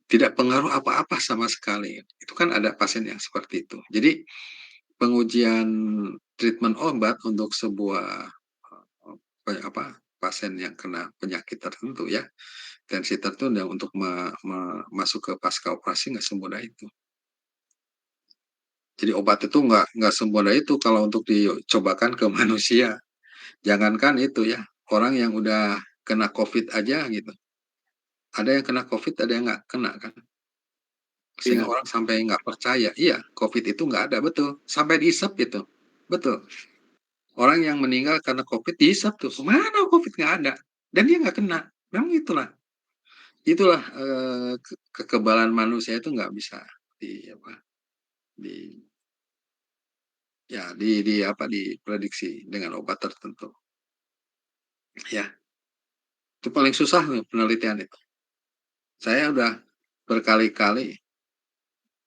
tidak pengaruh apa-apa sama sekali. Itu kan ada pasien yang seperti itu. Jadi pengujian treatment obat untuk sebuah pasien yang kena penyakit tertentu ya, tensi tertentu dan untuk masuk ke pasca operasi nggak semudah itu. Jadi obat itu nggak semudah itu kalau untuk dicobakan ke manusia. Jangankan itu ya, orang yang udah kena COVID aja gitu. Ada yang kena COVID, ada yang nggak kena kan. Sehingga Iya. orang sampai nggak percaya. Iya, COVID itu nggak ada, betul. Sampai dihisap gitu. Betul. Orang yang meninggal karena COVID dihisap tuh. Mana COVID nggak ada. Dan dia nggak kena. Memang itulah. Itulah kekebalan manusia itu nggak bisa di apa di ya diprediksi dengan obat tertentu. Ya, itu paling susah nih penelitian itu. Saya udah berkali-kali,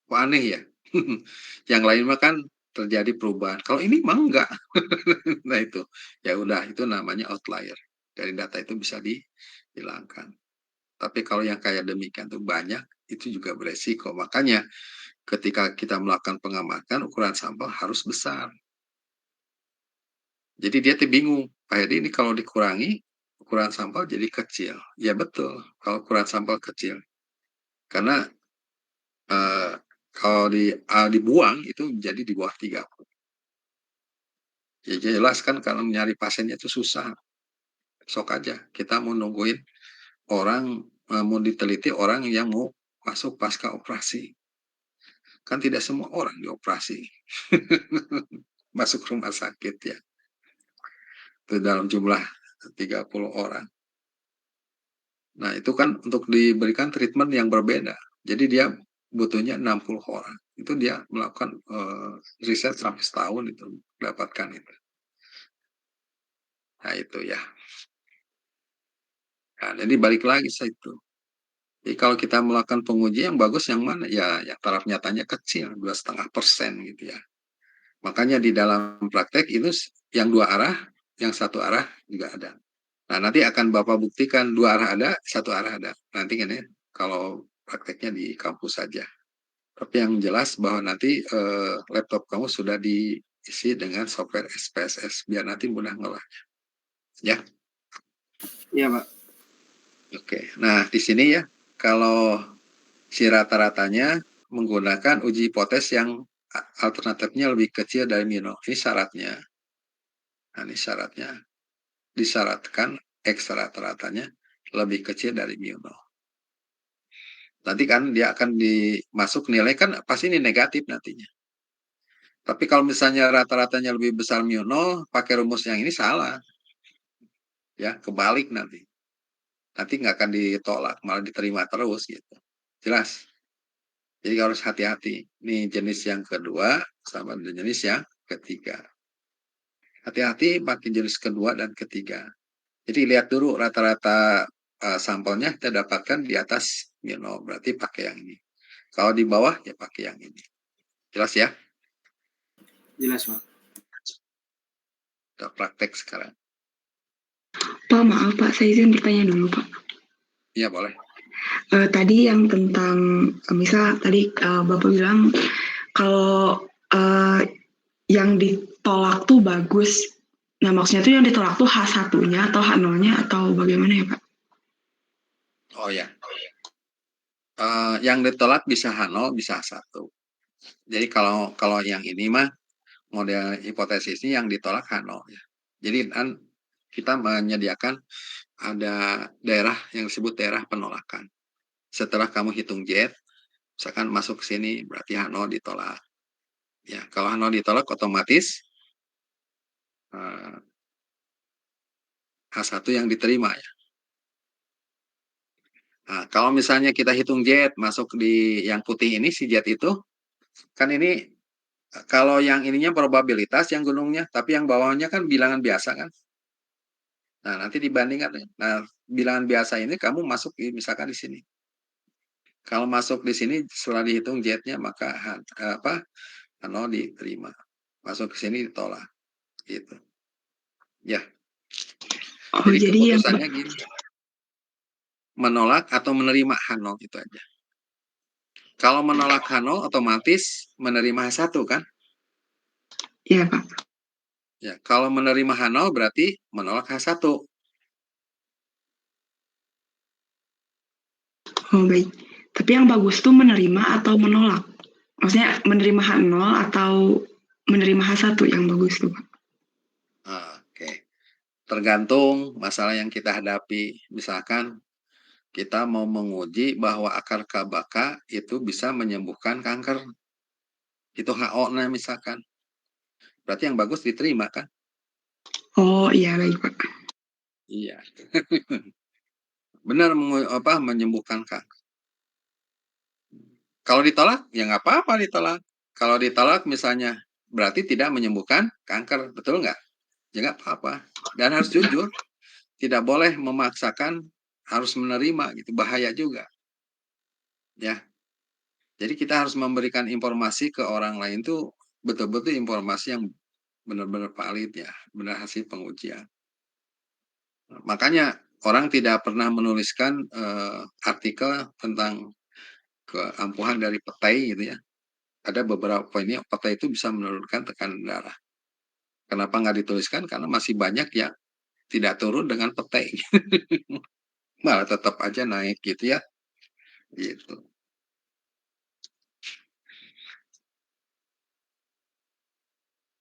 kok aneh ya. Yang lain mah kan terjadi perubahan. Kalau ini mah enggak. Nah itu, ya udah itu namanya outlier. Dari data itu bisa dihilangkan. Tapi kalau yang kayak demikian tuh banyak, itu juga beresiko. Makanya ketika kita melakukan pengamatan, ukuran sampel harus besar. Jadi dia tuh bingung, Pak Hedi ini kalau dikurangi, ukuran sampel jadi kecil. Ya betul, kalau ukuran sampel kecil. Karena eh, kalau dibuang itu jadi di bawah 30. Ya jelas kan kalau nyari pasiennya itu susah. Sok aja, kita mau nungguin orang, mau diteliti orang yang mau masuk pasca operasi. Kan tidak semua orang dioperasi. Masuk rumah sakit ya. Itu dalam jumlah 30 orang. Nah, itu kan untuk diberikan treatment yang berbeda. Jadi dia butuhnya 60 orang. Itu dia melakukan riset sampai setahun itu dapatkan itu. Nah, itu ya. Nah, jadi balik lagi saya itu. Jadi kalau kita melakukan penguji yang bagus yang mana? Ya, yang taraf nyatanya kecil, 2,5% gitu ya. Makanya di dalam praktek itu yang dua arah, yang satu arah juga ada. Nah, nanti akan Bapak buktikan dua arah ada, satu arah ada. Nanti kan ya, kalau prakteknya di kampus saja. Tapi yang jelas bahwa nanti laptop kamu sudah diisi dengan software SPSS, biar nanti mudah ngelahnya. Ya, Iya, Pak. oke. Nah, di sini ya, kalau si rata-ratanya menggunakan uji hipotes yang alternatifnya lebih kecil dari Mino. Ini syaratnya. Nah, ini syaratnya. Disyaratkan X rata-ratanya lebih kecil dari Mino. Nanti kan dia akan dimasuk nilai kan pasti ini negatif nantinya. Tapi kalau misalnya rata-ratanya lebih besar Mino, pakai rumus yang ini salah. Ya, kebalik nanti. Nanti nggak akan ditolak, malah diterima terus gitu. Jelas. Jadi harus hati-hati. Ini jenis yang kedua sama jenis yang ketiga. Hati-hati pakai jenis kedua dan ketiga. Jadi lihat dulu rata-rata sampelnya kita dapatkan di atas Mino, berarti pakai yang ini. Kalau di bawah ya pakai yang ini. Jelas ya? Jelas, Pak. Kita praktek sekarang. Pak, maaf Pak, saya izin bertanya dulu Pak. Iya boleh. Tadi yang tentang, misal tadi Bapak bilang kalau yang ditolak tuh bagus. Nah maksudnya tuh yang ditolak tuh H1-nya atau H0-nya atau bagaimana ya Pak? Oh ya. Yang ditolak bisa H0, bisa H1. Jadi kalau yang ini mah model hipotesisnya yang ditolak H0 ya. Jadi kan kita menyediakan ada daerah yang disebut daerah penolakan. Setelah kamu hitung Z, misalkan masuk ke sini berarti H0 ditolak. Ya, kalau H0 ditolak otomatis H1 yang diterima ya. Nah, kalau misalnya kita hitung Z masuk di yang putih ini si Z itu kan ini kalau yang ininya probabilitas yang gunungnya, tapi yang bawahnya kan bilangan biasa kan. Nah, nanti dibandingkan. Nah, bilangan biasa ini kamu masuk di misalkan di sini. Kalau masuk di sini setelah dihitung Z-nya maka H0 diterima. Masuk ke sini ditolak. Gitu. Ya. Oh Jadi jadi yang keputusannya gini. Menolak atau menerima H0 itu aja. Kalau menolak H0 otomatis menerima H1 kan? Iya, Pak. Ya, kalau menerima H0 berarti menolak H1. Oh, baik. Tapi yang bagus tuh menerima atau menolak? Maksudnya menerima H0 atau menerima H1 yang bagus tuh, Pak? Oke. Tergantung masalah yang kita hadapi. Misalkan kita mau menguji bahwa akar kabaka itu bisa menyembuhkan kanker. Itu HO nah misalkan. Berarti yang bagus diterima kan? Oh, iya, baik, Pak. Iya. Benar menyembuhkan kanker. Kalau ditolak, ya nggak apa-apa ditolak. Kalau ditolak misalnya, berarti tidak menyembuhkan kanker. Betul nggak? Ya nggak apa-apa. Dan harus jujur. Tidak boleh memaksakan harus menerima. Gitu. Bahaya juga. Ya. Jadi kita harus memberikan informasi ke orang lain tuh betul-betul informasi yang benar-benar valid ya. Benar hasil pengujian. Makanya orang tidak pernah menuliskan artikel tentang keampuhan dari petai gitu ya. Ada beberapa poinnya petai itu bisa menurunkan tekanan darah. Kenapa nggak dituliskan? Karena masih banyak yang tidak turun dengan petai. Malah tetap aja naik gitu ya. Gitu.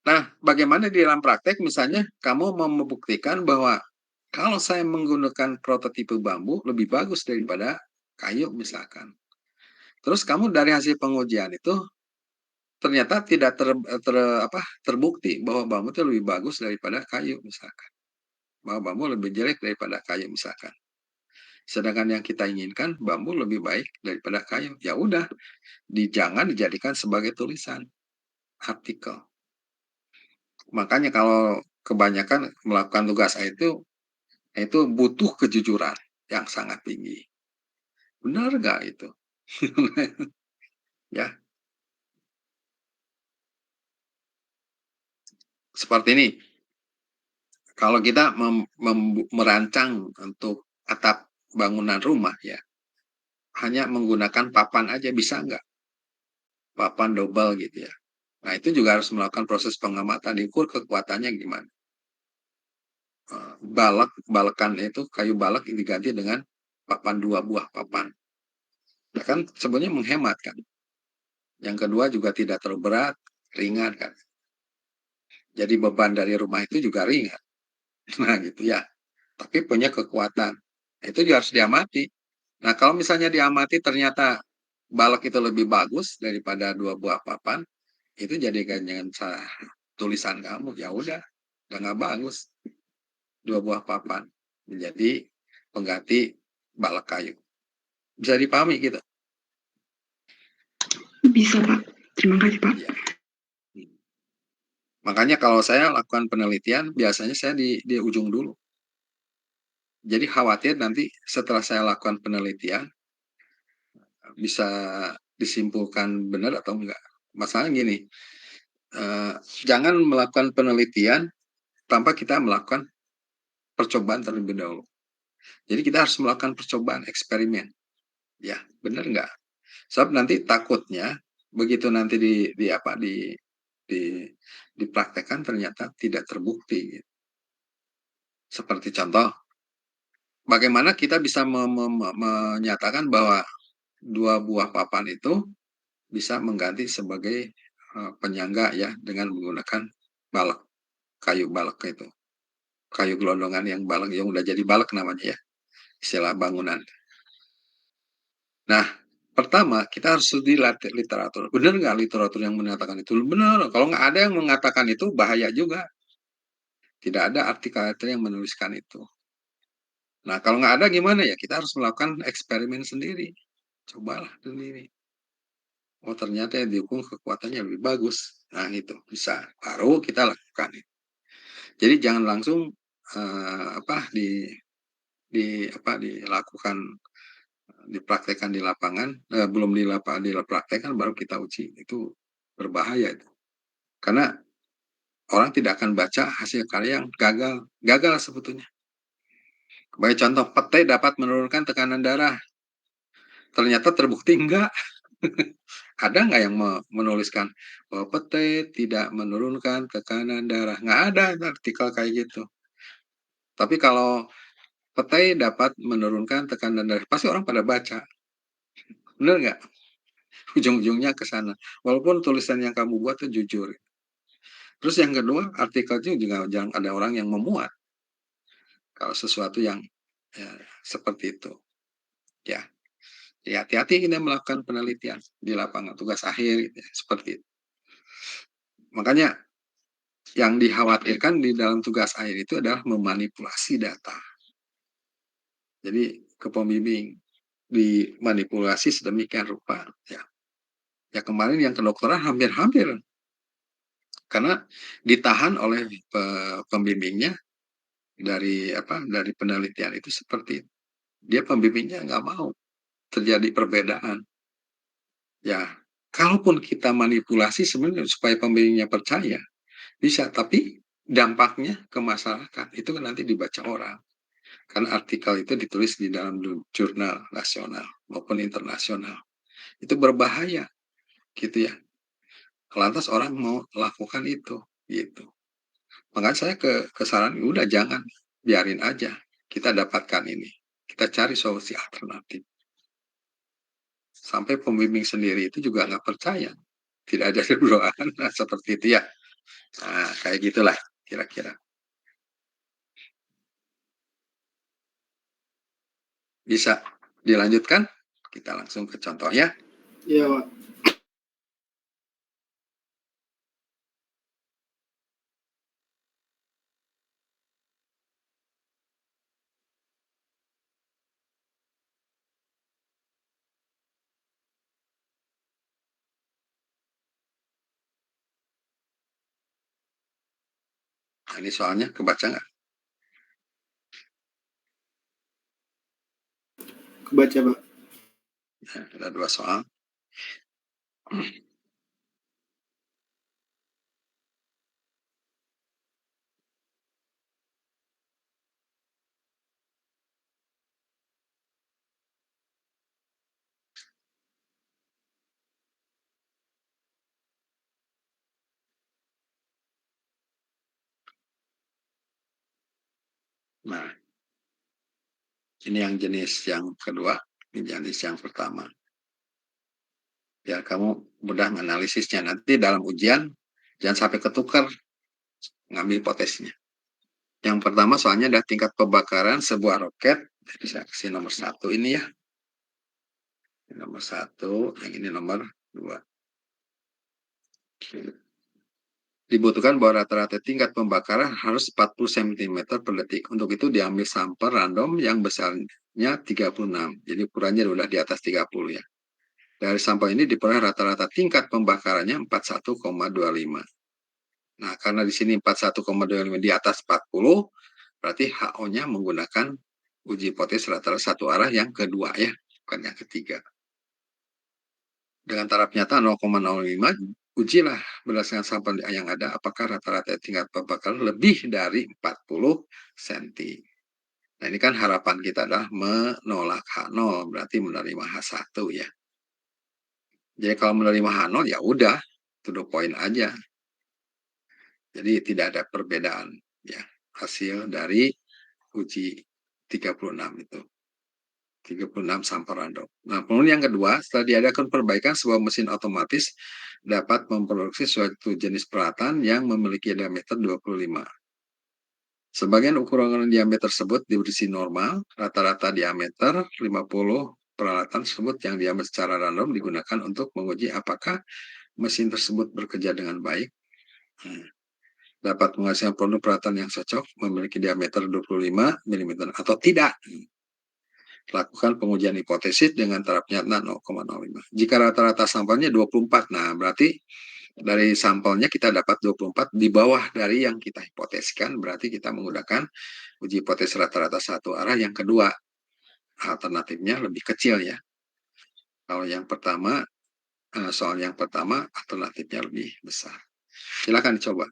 Nah, bagaimana di dalam praktek misalnya kamu mau membuktikan bahwa kalau saya menggunakan prototipe bambu lebih bagus daripada kayu misalkan. Terus kamu dari hasil pengujian itu ternyata tidak terbukti bahwa bambu itu lebih bagus daripada kayu misalkan. Bahwa bambu lebih jelek daripada kayu misalkan. Sedangkan yang kita inginkan bambu lebih baik daripada kayu. Ya udah, jangan dijadikan sebagai tulisan artikel. Makanya kalau kebanyakan melakukan tugas itu butuh kejujuran yang sangat tinggi. Benar nggak itu? Ya, seperti ini. Kalau kita merancang untuk atap bangunan rumah ya, hanya menggunakan papan aja bisa nggak? Papan double gitu ya. Nah itu juga harus melakukan proses pengamatan, diukur kekuatannya gimana. Balekan itu kayu balak diganti dengan papan 2 buah papan. Ya kan sebenarnya menghemat kan. Yang kedua juga tidak terlalu berat, ringan kan. Jadi beban dari rumah itu juga ringan. Nah gitu ya. Tapi punya kekuatan. Itu juga harus diamati. Nah kalau misalnya diamati ternyata balak itu lebih bagus daripada 2 buah papan, itu jadi ganjangan tulisan kamu. Ya udah nggak bagus. 2 buah papan menjadi pengganti balak kayu. Bisa dipahami gitu? Bisa, Pak. Terima kasih, Pak. Ya. Makanya kalau saya lakukan penelitian, biasanya saya di ujung dulu. Jadi khawatir nanti setelah saya lakukan penelitian, bisa disimpulkan benar atau enggak. Masalahnya gini, jangan melakukan penelitian tanpa kita melakukan percobaan terlebih dahulu. Jadi kita harus melakukan percobaan eksperimen. Ya, benar enggak? Sebab nanti takutnya begitu nanti dipraktekkan ternyata tidak terbukti. Seperti contoh, bagaimana kita bisa menyatakan bahwa 2 buah papan itu bisa mengganti sebagai penyangga ya dengan menggunakan balak, kayu balak itu. Kayu gelondongan yang balak, yang udah jadi balak namanya ya, istilah bangunan. Nah, pertama kita harus studi literatur. Benar nggak literatur yang menyatakan itu? Benar. Kalau nggak ada yang mengatakan itu, bahaya juga. Tidak ada artikel yang menuliskan itu. Nah, kalau nggak ada gimana ya? Kita harus melakukan eksperimen sendiri. Cobalah sendiri. Oh, ternyata yang diukur kekuatannya lebih bagus. Nah, itu bisa. Baru kita lakukan. Jadi jangan langsung dilakukan dipraktekkan di lapangan, belum dipraktekkan baru kita uji. Itu berbahaya itu. Karena orang tidak akan baca hasil karya yang gagal sebetulnya. Sebagai contoh, petai dapat menurunkan tekanan darah. Ternyata terbukti enggak. Ada nggak yang menuliskan bahwa petai tidak menurunkan tekanan darah? Nggak ada artikel kayak gitu. Tapi kalau petai dapat menurunkan tekanan darah, pasti orang pada baca. Bener nggak? Ujung-ujungnya ke sana. Walaupun tulisan yang kamu buat itu jujur. Terus yang kedua, artikelnya juga jangan ada orang yang memuat. Kalau sesuatu yang ya, seperti itu. Ya, ya hati-hati kita melakukan penelitian di lapangan tugas akhir gitu ya, seperti itu. Makanya yang dikhawatirkan di dalam tugas akhir itu adalah memanipulasi data. Jadi ke pembimbing dimanipulasi sedemikian rupa ya. Ya kemarin yang kedokteran hampir-hampir karena ditahan oleh pembimbingnya dari penelitian itu seperti itu. Dia pembimbingnya nggak mau terjadi perbedaan. Ya, kalaupun kita manipulasi sebenarnya supaya pembimbingnya percaya, bisa, tapi dampaknya ke masyarakat itu kan nanti dibaca orang. Kan artikel itu ditulis di dalam jurnal nasional maupun internasional. Itu berbahaya, gitu ya. Lantas orang mau lakukan itu, gitu. Makanya saya ke saran, udah jangan, biarin aja. Kita dapatkan ini. Kita cari solusi alternatif. Sampai pembimbing sendiri itu juga nggak percaya. Tidak ada dorongan seperti itu ya. Nah, kayak gitulah kira-kira. Bisa dilanjutkan? Kita langsung ke contohnya. Iya, Pak. Nah, ini soalnya kebaca nggak? Kebaca, Pak. Nah, ada 2 soal. Nah, ini yang jenis yang kedua, ini jenis yang pertama. Ya, kamu mudah menganalisisnya. Nanti dalam ujian, jangan sampai ketukar ngambil hipotesisnya. Yang pertama soalnya ada tingkat pembakaran sebuah roket. Jadi saya kasih nomor 1 ini ya. Ini nomor 1, yang ini nomor 2. Dibutuhkan bahwa rata-rata tingkat pembakaran harus 40 cm per detik. Untuk itu diambil sampel random yang besarnya 36. Jadi ukurannya udah di atas 30 ya. Dari sampel ini diperoleh rata-rata tingkat pembakarannya 41,25. Nah, karena di sini 41,25 di atas 40, berarti HO-nya menggunakan uji hipotesis rata-rata satu arah yang kedua ya, bukan yang ketiga. Dengan taraf nyata 0,05, ujilah berdasarkan sampel yang ada apakah rata-rata tingkat pembakaran lebih dari 40 cm. Nah, ini kan harapan kita adalah menolak H0, berarti menerima H1 ya. Jadi kalau menerima H0 ya udah, to the point aja. Jadi tidak ada perbedaan ya hasil dari uji 36 itu. 36 sampel random. Nah, kemudian yang kedua, setelah diadakan perbaikan, sebuah mesin otomatis dapat memproduksi suatu jenis peralatan yang memiliki diameter 25. Sebagian ukuran diameter tersebut diberi normal, rata-rata diameter 50 peralatan tersebut yang diambil secara random digunakan untuk menguji apakah mesin tersebut bekerja dengan baik. Dapat menghasilkan produk peralatan yang cocok, memiliki diameter 25 mm atau tidak. Lakukan pengujian hipotesis dengan taraf nyata 0,05. Jika rata-rata sampelnya 24, nah berarti dari sampelnya kita dapat 24 di bawah dari yang kita hipotesiskan, berarti kita menggunakan uji hipotesis rata-rata satu arah yang kedua. Alternatifnya lebih kecil ya. Kalau yang pertama, soal yang pertama alternatifnya lebih besar. Silakan dicoba.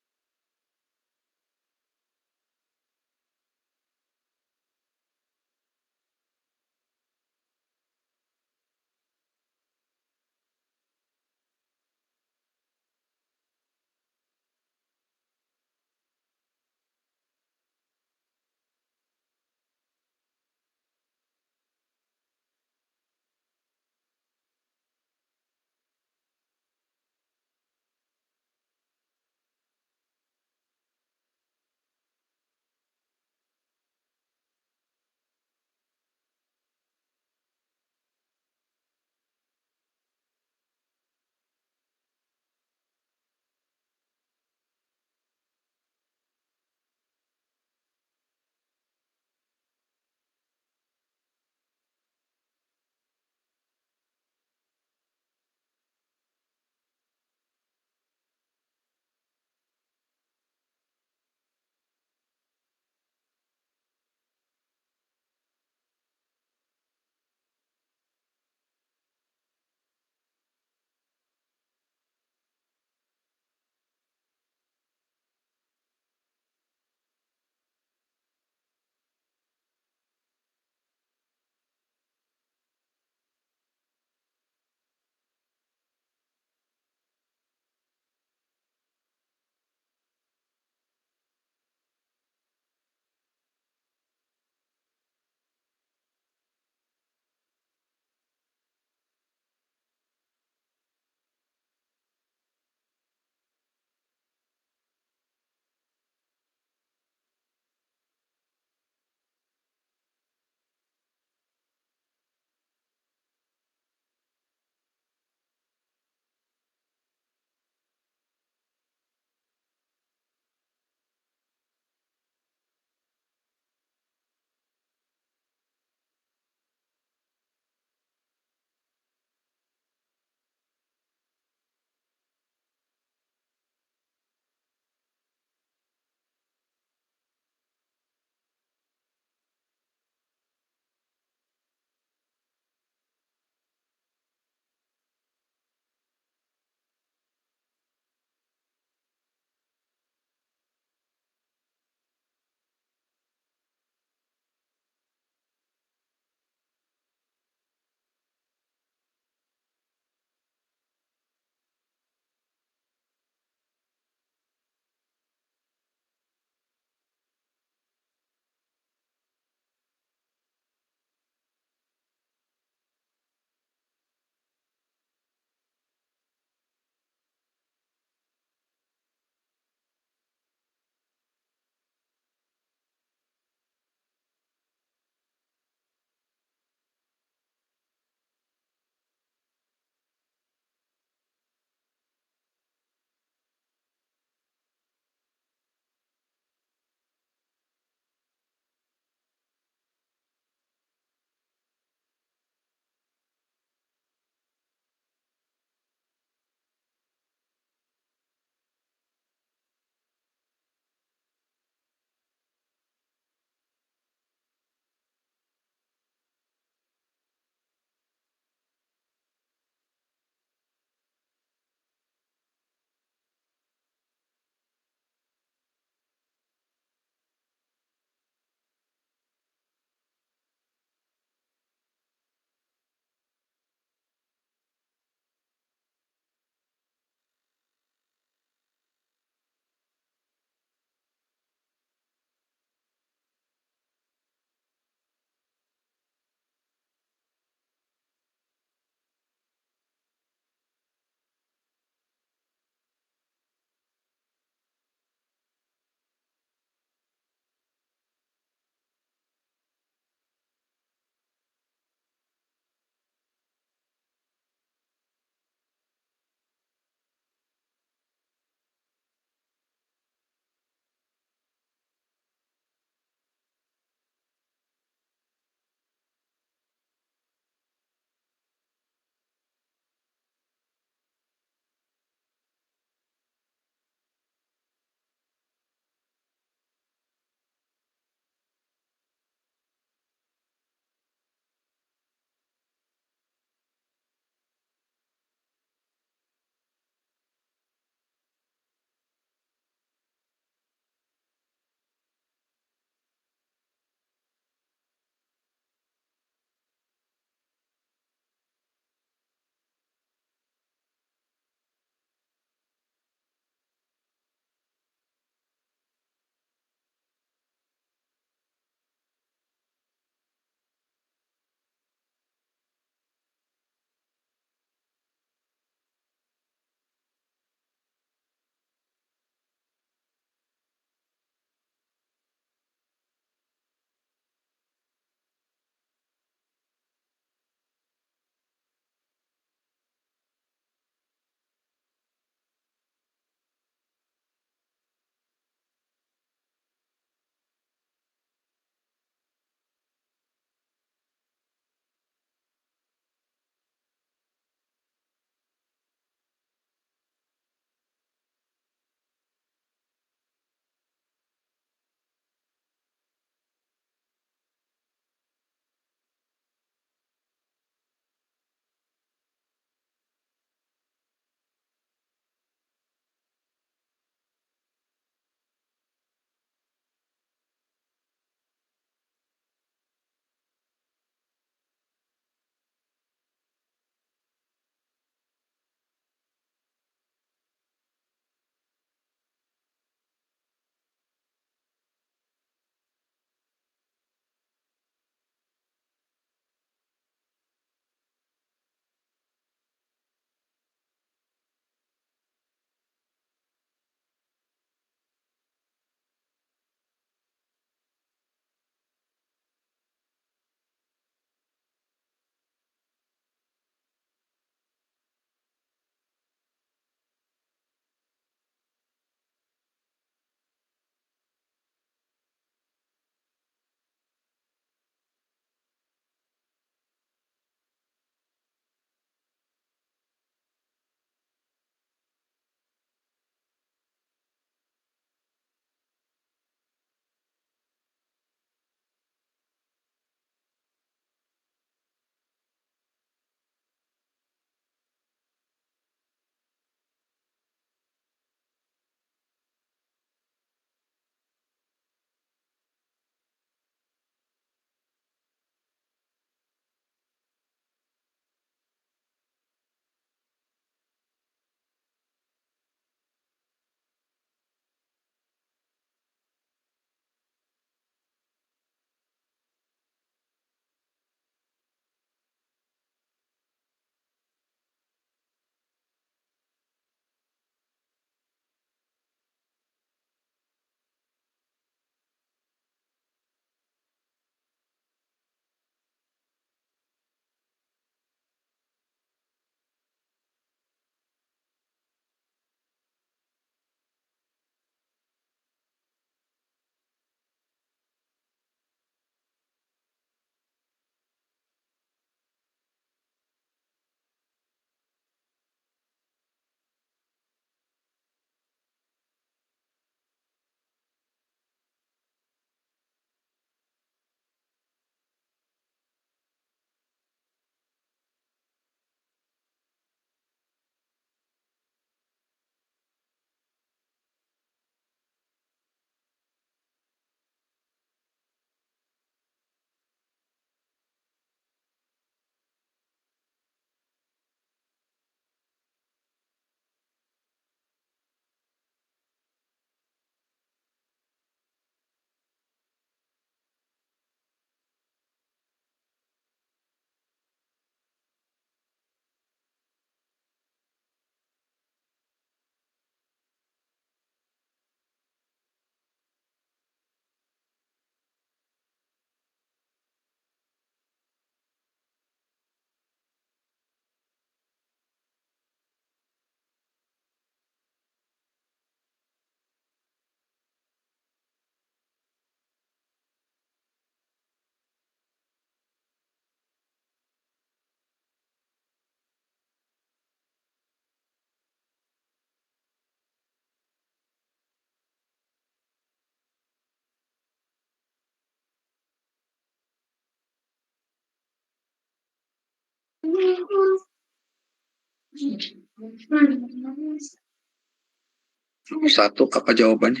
Satu apa jawabannya?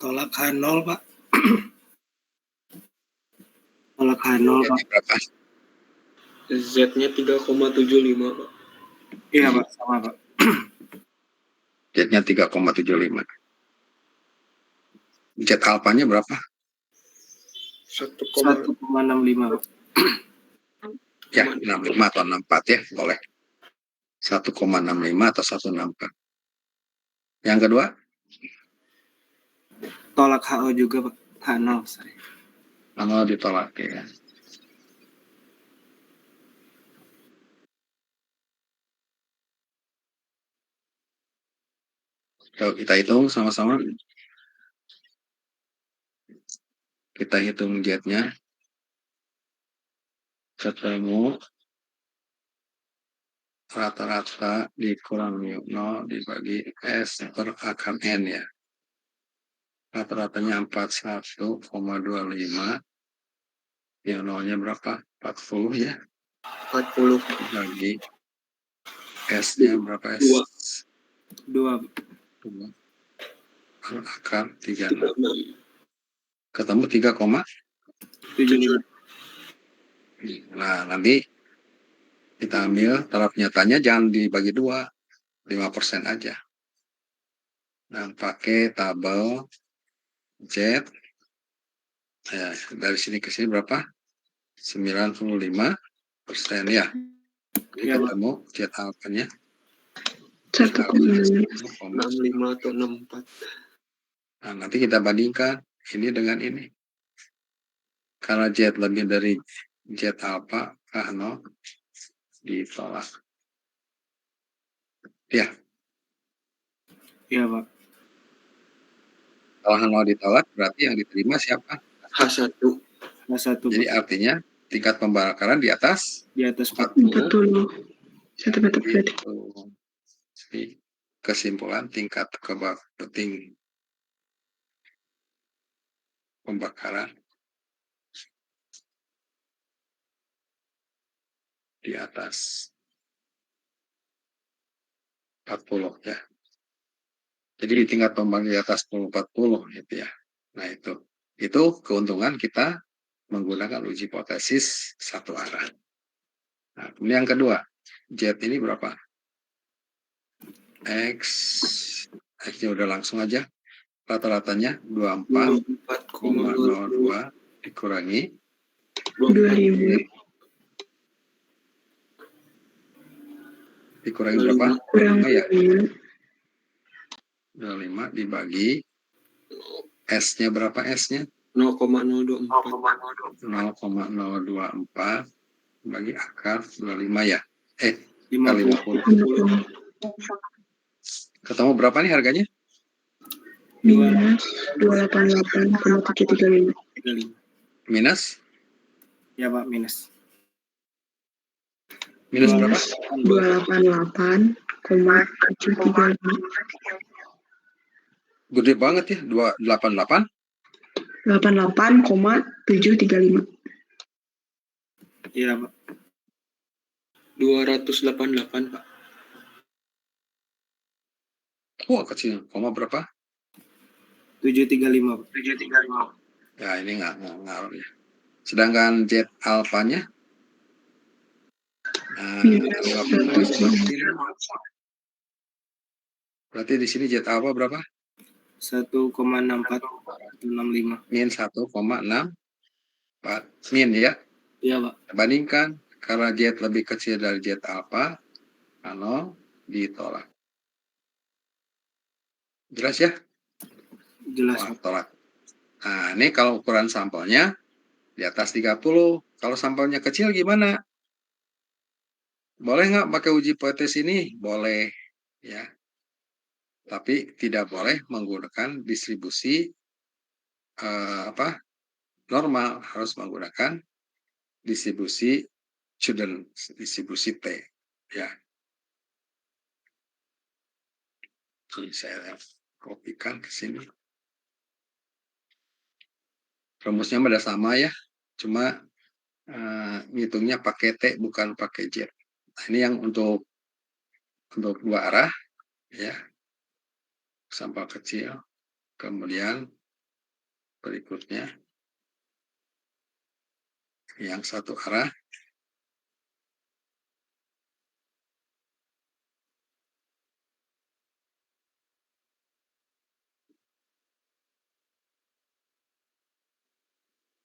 Tolak H0, Pak. Tolak H0, Pak. Z-nya berapa? Z-nya 3,75, Pak. Iya, Pak. Sama, Pak. Z-nya 3,75. Z alpanya berapa? 1,65, Pak. Ya, 65 atau 64 ya, boleh. 1,65 atau 164. Yang kedua? Tolak HO juga, Pak. H0, sorry. Kalau ditolak ya. Kalau kita hitung sama-sama. Kita hitung Z-nya. Ketemu rata-rata dikurang mu 0 dibagi S per akar N ya. Rata-ratanya 41,25. Yang nolnya berapa? 40 ya. 40. Dibagi S-nya berapa S? 2. 2. Per akar 36. Ketemu 3,75. Nah, nanti kita ambil taraf nyatanya jangan dibagi 2, 5% aja. Nah, pakai tabel Z. Ya, dari sini ke sini berapa? 95% ya. Jadi Ya, ketemu Z alpanya 65 atau 64. Nah, nanti kita bandingkan ini dengan ini. Karena Z lebih dari Z alpha, H0 ditolak. Ya, Iya, Pak. kalau H0 ditolak berarti yang diterima siapa? H1. H1, Jadi Pak. artinya tingkat pembakaran di atas Di atas 40. 40 cm berarti. Jadi kesimpulan tingkat pembakaran di atas 40 ya. Jadi di tingkat pembakaran di atas 40 gitu ya. Nah itu keuntungan kita menggunakan uji hipotesis satu arah. Nah, kemudian yang kedua, Z ini berapa? X-nya udah langsung aja. Rata-ratanya 24,02 dikurangi 2000 dikurangi berapa? kurang ya? 5 25 dibagi S-nya berapa S-nya? 0,024. 0,024 bagi akar 25 ya. Kali 50. 50. Ketemu berapa nih harganya? minus 288,735. 35. Minus? Ya, Pak, minus. Minus berapa? 288,735. Gede banget ya, 288. 88,735. Iya, Pak. 288, Pak. Wah, kecil. Koma berapa? 735, Pak. Ya, ini nggak ngaruh ya. Sedangkan Z alpanya? Nah, Minus 1,5. berarti di sini Z alpha berapa? 1,6465. Min 1,64. Min ya. Iya, Pak. Bandingkan, karena Z lebih kecil dari Z alpha, kalau ditolak. Jelas ya? Jelas, Wah, Pak. tolak. Nah, ini kalau ukuran sampelnya di atas 30. Kalau sampelnya kecil gimana? Boleh nggak pakai uji hipotesis ini? Boleh. Ya. Tapi tidak boleh menggunakan distribusi normal. Harus menggunakan distribusi Choudhury, distribusi T. Ya. Ini saya kopikan ke sini. Rumusnya pada sama ya, cuma ngitungnya pakai T bukan pakai Z. Nah, ini yang untuk dua arah ya, sampel kecil. Kemudian berikutnya yang satu arah.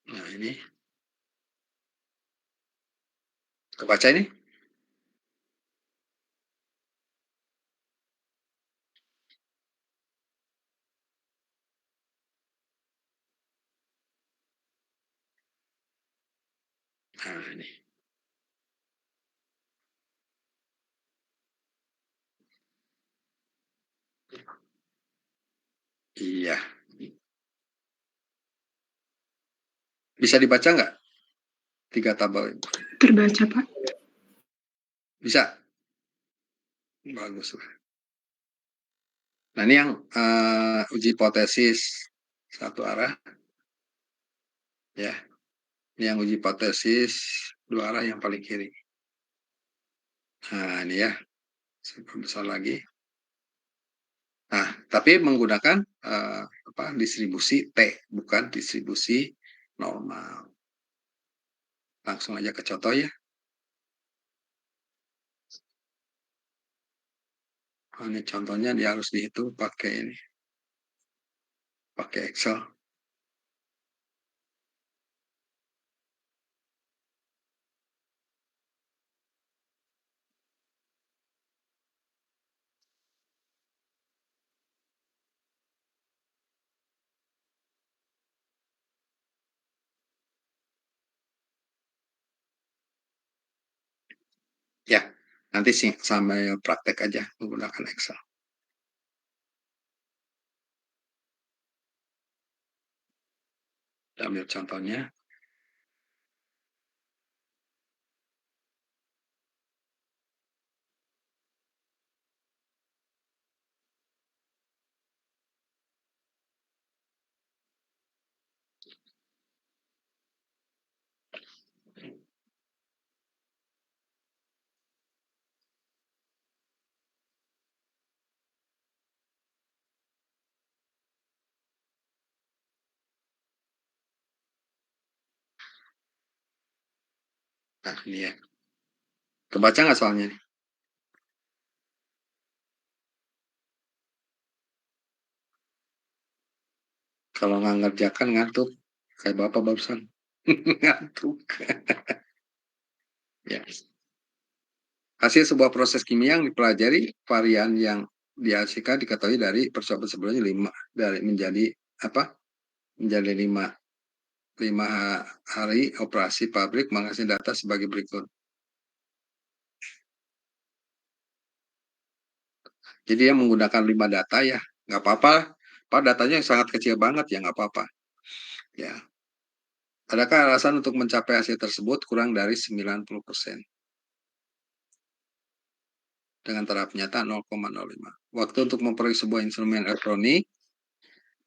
Nah, ini kebaca ini? Nah, ini. Iya. Bisa dibaca nggak? 3 tabel ini. Terbaca, Pak. Bisa? Bagus lah. Nah, ini yang uji hipotesis satu arah. Ya. Ini yang uji hipotesis dua arah yang paling kiri. Nah, ini ya. Saya besar lagi. Nah, tapi menggunakan distribusi T, bukan distribusi normal. Langsung aja ke contoh ya. Nah, ini contohnya dia harus dihitung pakai ini. Pakai Excel. Ya, nanti sih sampai praktek aja menggunakan Excel. Kita ambil contohnya. Nah, ini ya. Kebaca nggak soalnya nih? Kalau nggak ngerjakan ngantuk. Kayak Bapak barusan. Ngantuk. Ya. Hasil sebuah proses kimia yang dipelajari, varian yang dihasilkan diketahui dari percobaan sebelumnya 5 dari menjadi apa? Menjadi 5 hari operasi pabrik menghasilkan data sebagai berikut. Jadi dia menggunakan 5 data ya, nggak apa-apa. Pak datanya sangat kecil banget ya nggak apa-apa. Ya. Adakah alasan untuk mencapai hasil tersebut kurang dari 90%? Dengan taraf nyata 0,05. Waktu untuk memperoleh sebuah instrumen elektronik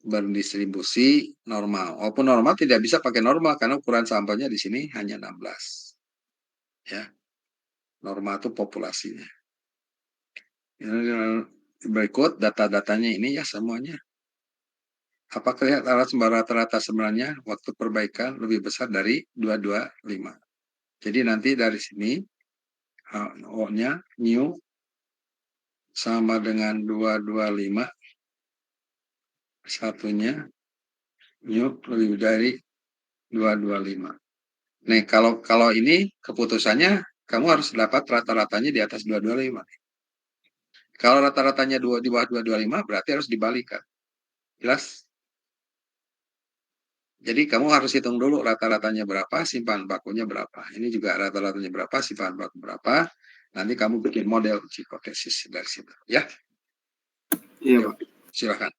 berdistribusi normal. Walaupun normal tidak bisa pakai normal karena ukuran sampelnya di sini hanya 16. Ya. Normal itu populasinya. Berikut data-datanya ini ya semuanya. Apakah lihat alat rata-rata sebenarnya waktu perbaikan lebih besar dari 225. Jadi nanti dari sini O-nya new sama dengan 225. Satunya new lebih dari 225. Nih, kalau ini keputusannya kamu harus dapat rata-ratanya di atas 225. Kalau rata-ratanya di bawah 225 berarti harus dibalikan. Jelas? Jadi kamu harus hitung dulu rata-ratanya berapa, simpan bakunya berapa. Ini juga rata-ratanya berapa, simpan baku berapa. Nanti kamu bikin model hipotesis dari situ, ya. Iya, Pak. Silakan.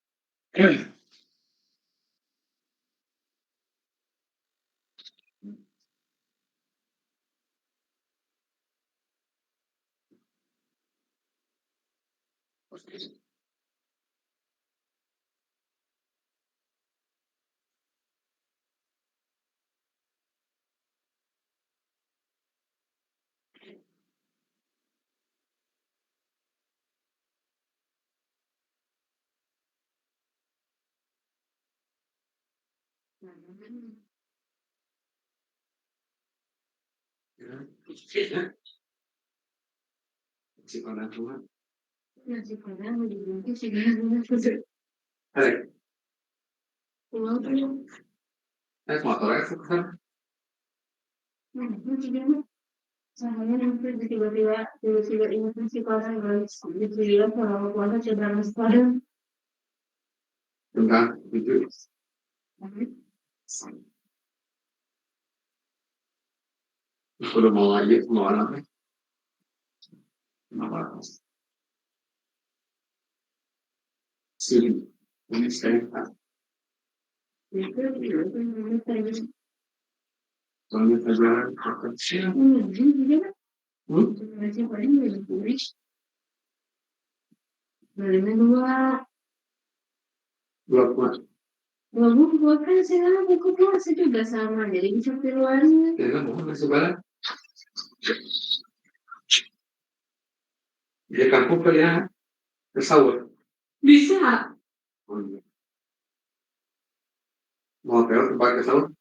Si Padang cuma. Nasi padang mau dibungkus juga. Pulau tuh. Motornya kan. Saya nanti tiba-tiba ingat nasi padang guys. Dibilang kalau puasa coba nasi padang. Tentang itu. Udah mau aja, mau anak. Sini, ini saya. Soalnya pelajaran kecil. Nasi padang lebih gurih. Belinya dua. Dua kan sekarang buku kelas juga sama, jadi bisa keluarnya. Ya, mau masih barang. Dia kampung kali ya, ke sahur. Bisa. Mau ke sahur?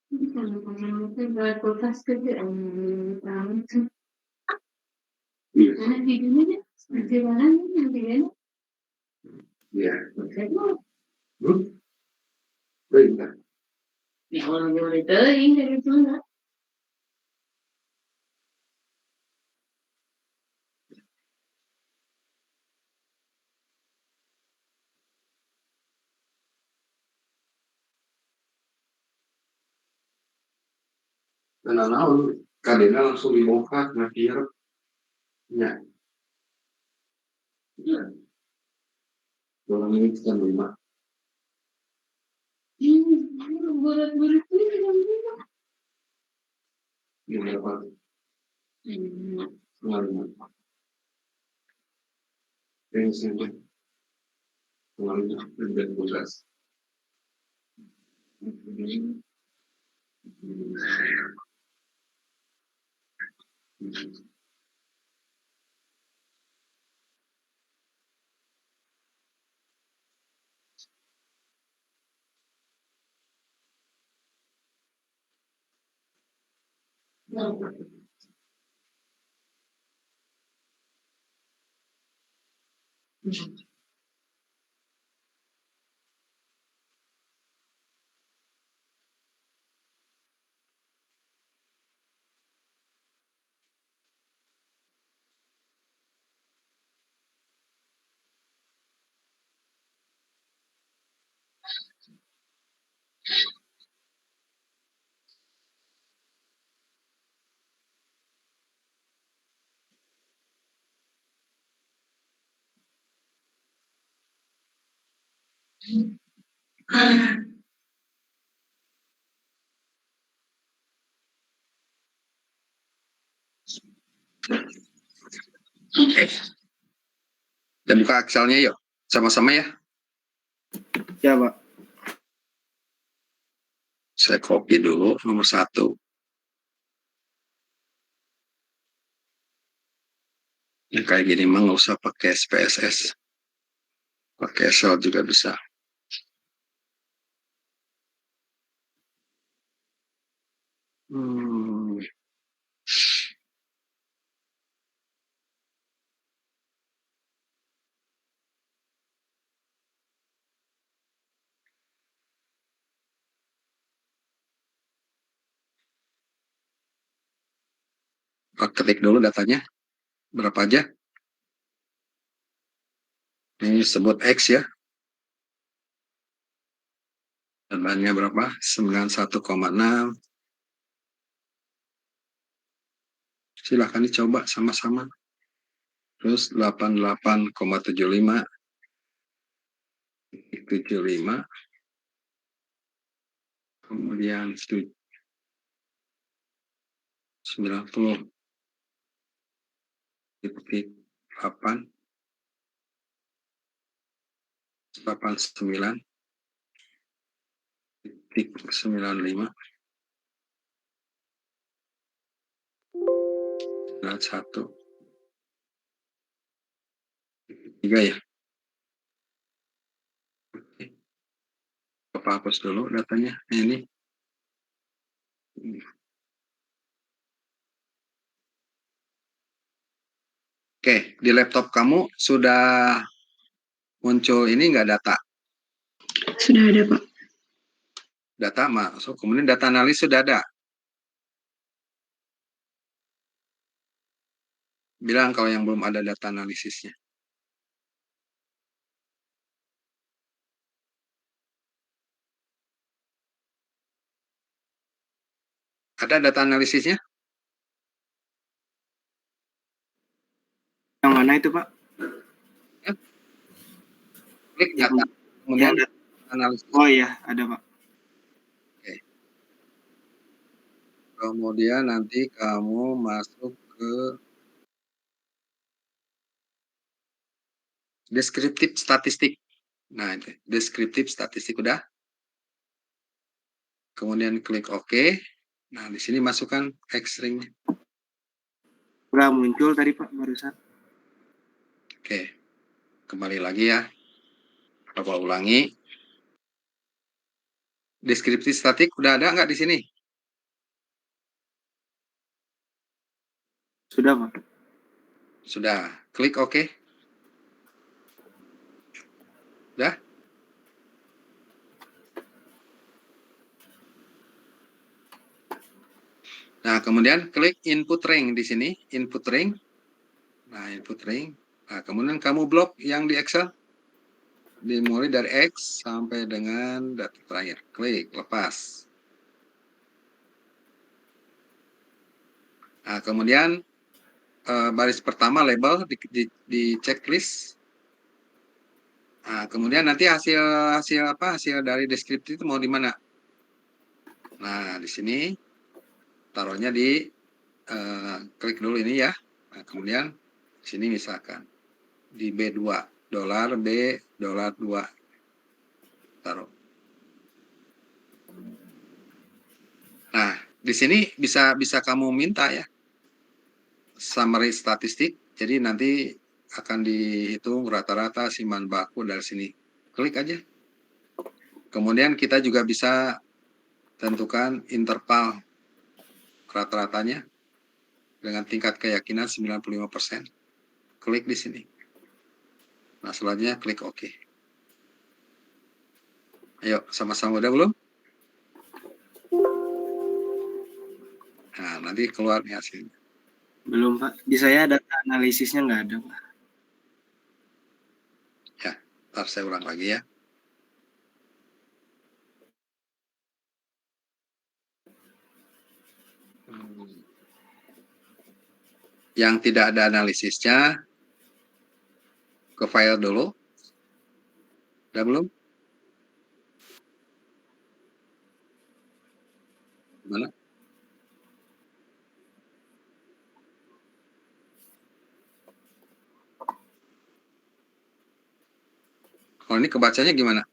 Kalau buat kulkas kerja, tahu. Iya. Karena di dunia masih barang nanti kan. Iya. Saya Baik. di orang itu ini dari mana? Dan anak kadena langsung dibongkar, nanti ya. Iya. 2 menit kan 5. Bulat-bulat itu yang mana? Ini berapa? 5. Ini sini. 12. Dan buka Excelnya yuk, sama-sama ya. Ya, Pak. Saya copy dulu nomor 1. Yang kayak gini mah nggak usah pakai SPSS, pakai Excel juga bisa. Ketik dulu datanya berapa aja. Ini sebut X ya. Dan bahannya berapa? 91,6. Silahkan dicoba sama-sama. Terus 88,75. 75. Kemudian 90. Titik 8. 89. Titik 95. 91. 3 ya. Bapak hapus dulu datanya. Ini. Oke, di laptop kamu sudah muncul ini nggak data? Sudah ada, Pak. Data masuk, kemudian data analis sudah ada. Bilang kalau yang belum ada data analisisnya. Ada data analisisnya? Yang mana itu, Pak? Klik Yang, data, kemudian yang analisis. oh iya, ada, Pak. Oke. Kemudian nanti kamu masuk ke deskriptif statistik. Nah, itu deskriptif statistik udah. Kemudian klik OK. Nah, di sini masukkan X-ring-nya. Udah muncul tadi, Pak, barusan. Oke. Kembali lagi ya. Coba ulangi. Deskriptif statik udah ada nggak di sini? Sudah, Pak. Sudah. Klik OK. Udah? Nah, kemudian klik input ring di sini, input ring. Nah, input ring. Nah, kemudian kamu blok yang di Excel. Dimulai dari X sampai dengan data terakhir. Klik, lepas. Nah, kemudian baris pertama label di checklist. Nah, kemudian nanti hasil dari deskriptif itu mau di mana? Nah, di sini taruhnya di klik dulu ini ya. Nah, kemudian sini misalkan di B2 dolar B dolar 2 taruh. Nah, di sini bisa kamu minta ya summary statistik. Jadi nanti akan dihitung rata-rata siman baku dari sini. Klik aja. Kemudian kita juga bisa tentukan interval rata-ratanya dengan tingkat keyakinan 95%. Klik di sini. Nah, selanjutnya klik OK. Ayo, sama-sama udah belum? Nah, nanti keluar nih hasilnya. Belum, Pak. Di saya data analisisnya nggak ada, Pak. Ya, ntar saya ulang lagi ya. Yang tidak ada analisisnya, ke file dulu. Udah belum? Mana? Kalau ini kebacanya gimana?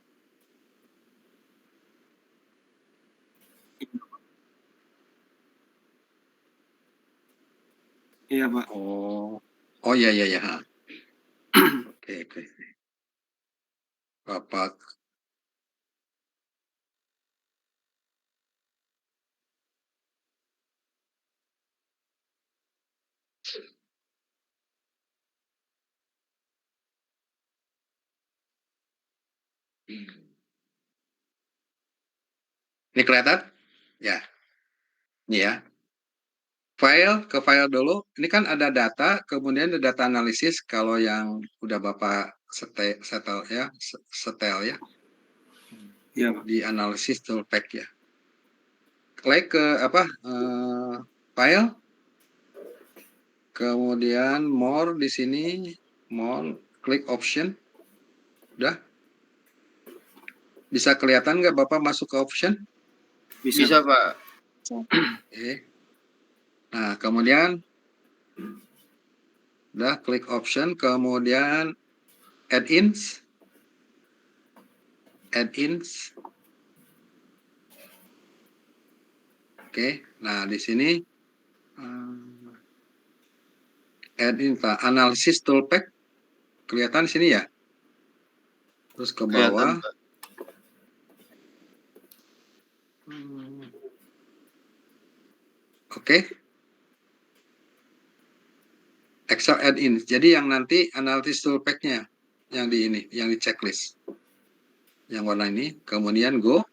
Iya, Pak. Oh iya. Oke. Bapak. Ini kelihatan? Ya. Ini ya. Ke file dulu. Ini kan ada data, kemudian ada data analisis. Kalau yang udah Bapak setel ya. Iya, Pak. Di analisis toolpack ya. Klik ke file. Kemudian more di sini. More. Klik option. Udah. Bisa kelihatan nggak Bapak masuk ke option? Bisa, Pak. Oke. Nah, kemudian udah klik option, kemudian add-ins. Oke. Nah, di sini add-in Pak, analisis toolpack kelihatan di sini ya. Terus ke bawah. Kelihatan, Pak. Oke. Excel add-in. Jadi yang nanti analysis toolpack-nya yang di ini, yang di checklist. Yang warna ini, kemudian go.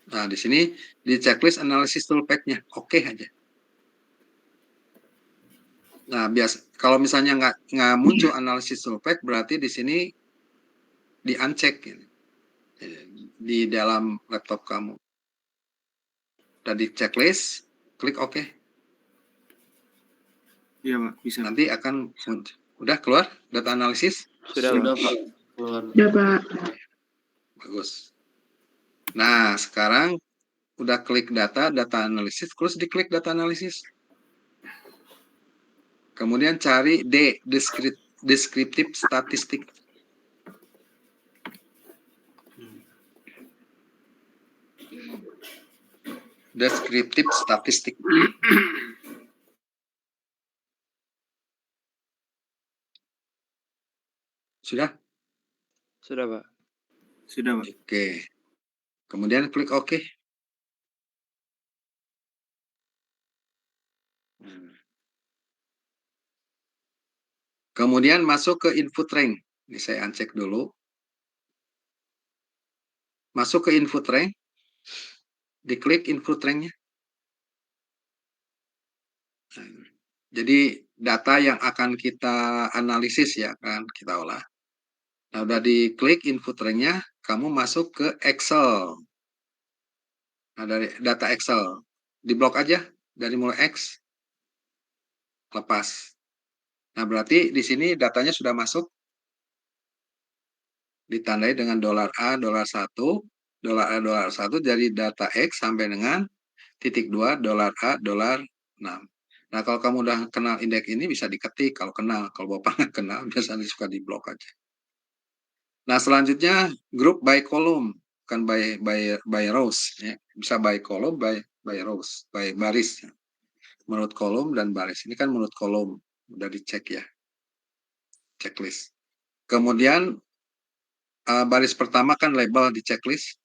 Nah, di sini di checklist analysis toolpack-nya. Oke aja. Nah, kalau misalnya nggak muncul analysis toolpack, berarti di sini di uncheck di dalam laptop kamu. Dan di checklist, klik OK. Iya, Pak, bisa. Nanti akan muncul. Udah keluar data analisis? Sudah, Pak. Keluar. Udah, Pak. Bagus. Nah, sekarang udah klik data analisis, terus diklik data analisis. Kemudian cari D, descriptive statistik. Descriptive statistik. Sudah? Sudah, Pak. Sudah, Pak. Oke. Kemudian klik OK. Kemudian masuk ke input rank. Ini saya uncheck dulu. Masuk ke input rank. Diklik input rank-nya. Jadi data yang akan kita analisis ya kan, kita olah. Nah, udah diklik input rank-nya, kamu masuk ke Excel. Nah, dari data Excel, diblok aja dari mulai X, lepas. Nah, berarti di sini datanya sudah masuk, ditandai dengan $A, $1, $A, $1, dari data X sampai dengan -2, $A, $6. Nah, kalau kamu udah kenal indeks ini bisa diketik kalau kenal. Kalau Bapak nggak kenal, biasanya suka diblok aja. Nah, selanjutnya grup by column, bukan by rows. Ya. Bisa by column, by rows, by baris. Ya. Menurut kolom dan baris. Ini kan menurut kolom. Udah dicek ya. Checklist. Kemudian baris pertama kan label di checklist.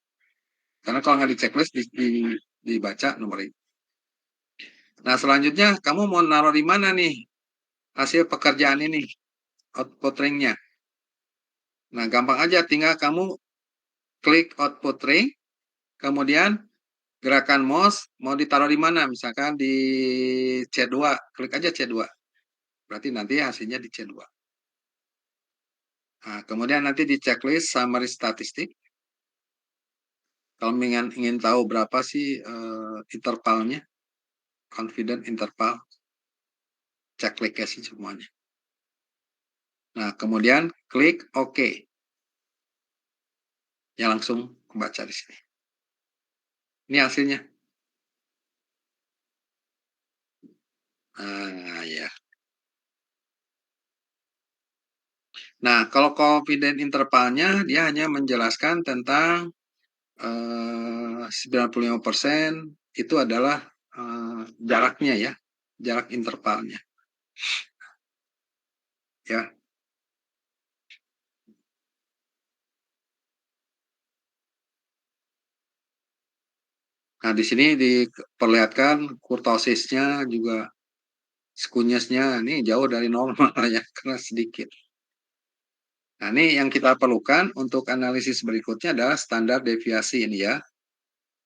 Karena kalau nggak di checklist, dibaca nomor ini. Nah, selanjutnya kamu mau naruh di mana nih hasil pekerjaan ini? Output ring-nya. Nah, gampang aja. Tinggal kamu klik output ring. Kemudian gerakan mouse mau ditaruh di mana? Misalkan di C2. Klik aja C2. Berarti nanti hasilnya di C2. Nah, kemudian nanti di checklist summary statistik. Kalau ingin tahu berapa sih intervalnya, confident interval, cek klik sih semuanya. Nah, kemudian klik OK. Ya langsung kebaca di sini. Ini hasilnya. Nah, ya. Nah, kalau confident intervalnya, dia hanya menjelaskan tentang 95% itu adalah jaraknya ya, jarak intervalnya. Ya. Nah, di sini diperlihatkan kurtosisnya juga skunyesnya ini jauh dari normal ya, karena sedikit. Nah, ini yang kita perlukan untuk analisis berikutnya adalah standar deviasi ini ya.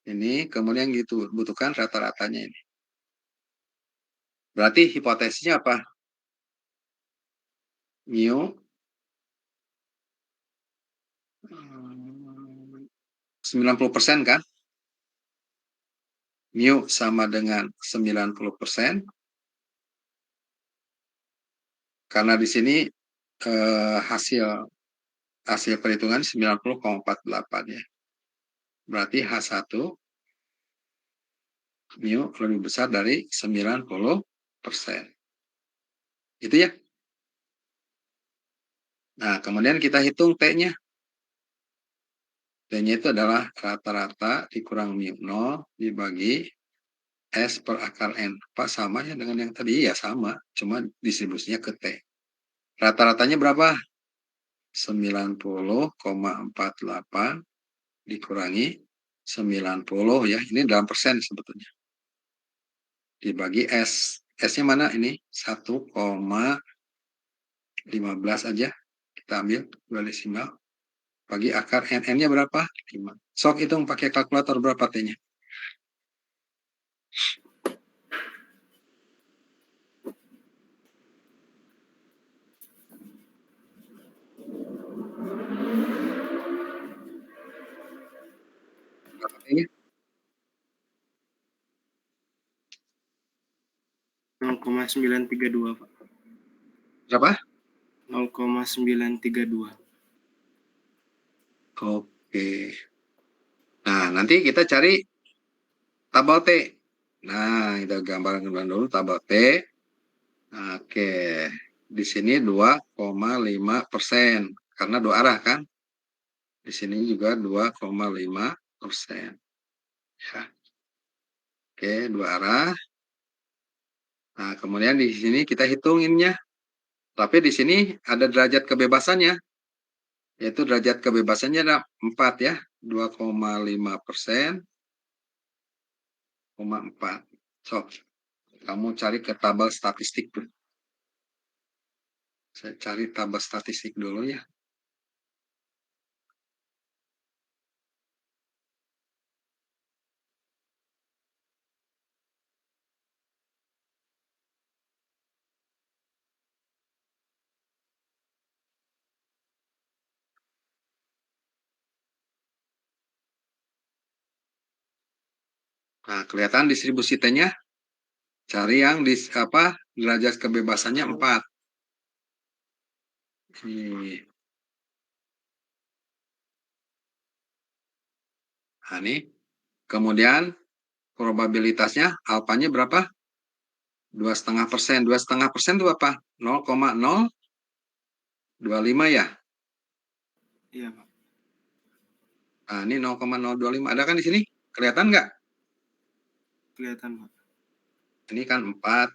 Ini kemudian gitu butuhkan rata-ratanya ini. Berarti hipotesisnya apa? Mu 90% kan? Mu sama dengan 90%. Karena di sini hasil perhitungan 90,48 ya. Berarti H1 mu lebih besar dari 90%. Itu ya. Nah, kemudian kita hitung T-nya. T-nya itu adalah rata-rata dikurang mu 0 dibagi S per akar N. Pak, sama ya dengan yang tadi? Ya sama, cuma distribusinya ke T. Rata-ratanya berapa? 90,48 dikurangi 90 ya, ini dalam persen sebetulnya. Dibagi S. S-nya mana ini? 1,15 aja. Kita ambil 2 desimal. Bagi akar N-nya berapa? 5. Sok hitung pakai kalkulator berapa T-nya? Berapa T-nya? 0,932 Pak. Berapa? 0,932. Oke. Nah, nanti kita cari tabel T. Nah, kita gambarkan dulu tabel T. Oke. Di sini 2,5%. Karena 2 arah kan? Di sini juga 2,5%. Ya. Oke, 2 arah. Nah, kemudian di sini kita hitunginnya. Tapi di sini ada derajat kebebasannya. Yaitu derajat kebebasannya ada 4 ya. 2,5%. 4. So, kamu cari ke tabel statistik tuh. Saya cari tabel statistik dulu ya. Nah, kelihatan distribusi T-nya. Cari yang di derajat kebebasannya 4. Nah, ini. Kemudian probabilitasnya alfanya berapa? 2,5%. 2,5% itu apa? 0,025 ya? Iya Pak. Nah, ini 0,025. Ada kan di sini? Kelihatan nggak? Kelihatan Pak. Ini kan 4.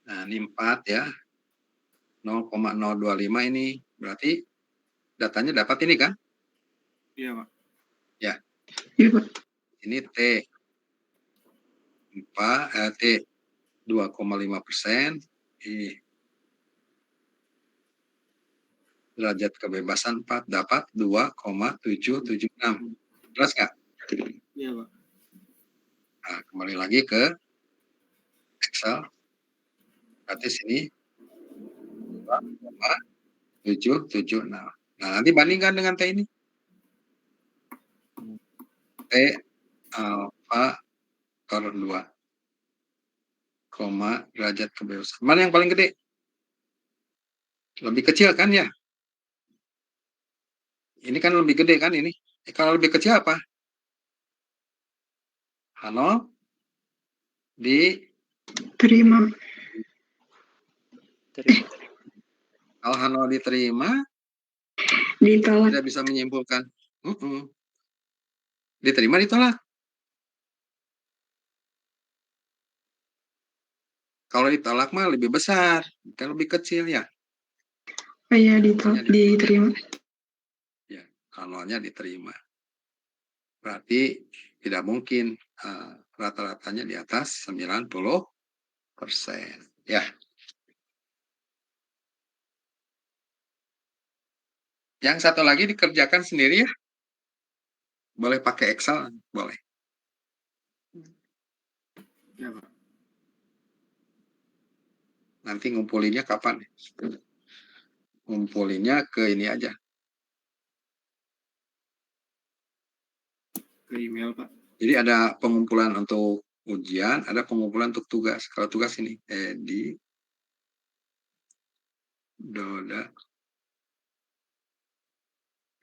Nah, ini 4 ya. 0,025 ini. Berarti datanya dapat ini kan? Iya Pak. Ya. Iya, Pak. Ini T. T 2,5%. Ini derajat kebebasan 4 dapat 2,776. Jelas nggak? Iya Pak. Nah, kembali lagi ke Excel. Berarti sini 2,776. Nah, nanti bandingkan dengan T ini. T alfa per 2. Koma derajat kebebasan. Mana yang paling gede? Lebih kecil kan ya? Ini kan lebih gede kan ini. Kalau lebih kecil apa? H0 Terima. kalau H0 diterima, Ditolak. tidak bisa menyimpulkan. Diterima, ditolak. Kalau ditolak mah lebih besar, kan lebih kecil ya. Oh iya, diterima. Ya, H0-nya diterima. Berarti tidak mungkin rata-ratanya di atas 90%. Ya. Yang satu lagi dikerjakan sendiri ya. Boleh pakai Excel, boleh. Iya Pak. Nanti ngumpulinnya kapan? Ngumpulinnya ke ini aja. Ke email Pak. Jadi ada pengumpulan untuk ujian, ada pengumpulan untuk tugas. Kalau tugas ini, Edi Doda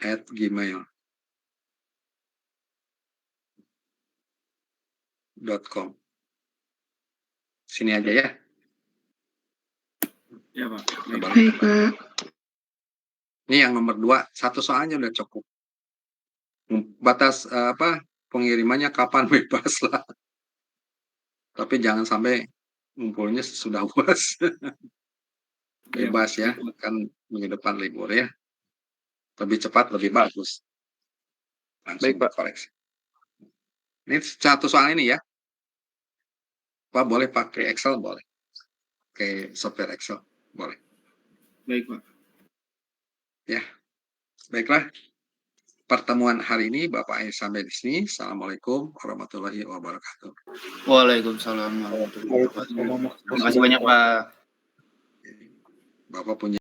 @gmail.com. Sini aja ya. Iya Pak. Baik, Pak. Ini yang nomor 2, satu soalnya udah cukup. Batas pengirimannya kapan bebas lah. Tapi jangan sampai ngumpulnya sudah UAS. Bebas ya, kan minggu depan libur ya. Lebih cepat, lebih bagus. Langsung Baik, Pak. koreksi. Ini satu soal ini ya. Pak boleh pakai Excel, boleh. Pakai software Excel, boleh. Baik, Pak. Ya, baiklah. Pertemuan hari ini Bapak sampai di sini. Assalamualaikum warahmatullahi wabarakatuh. Waalaikumsalam warahmatullahi wabarakatuh. Terima kasih banyak, Pak. Bapak punya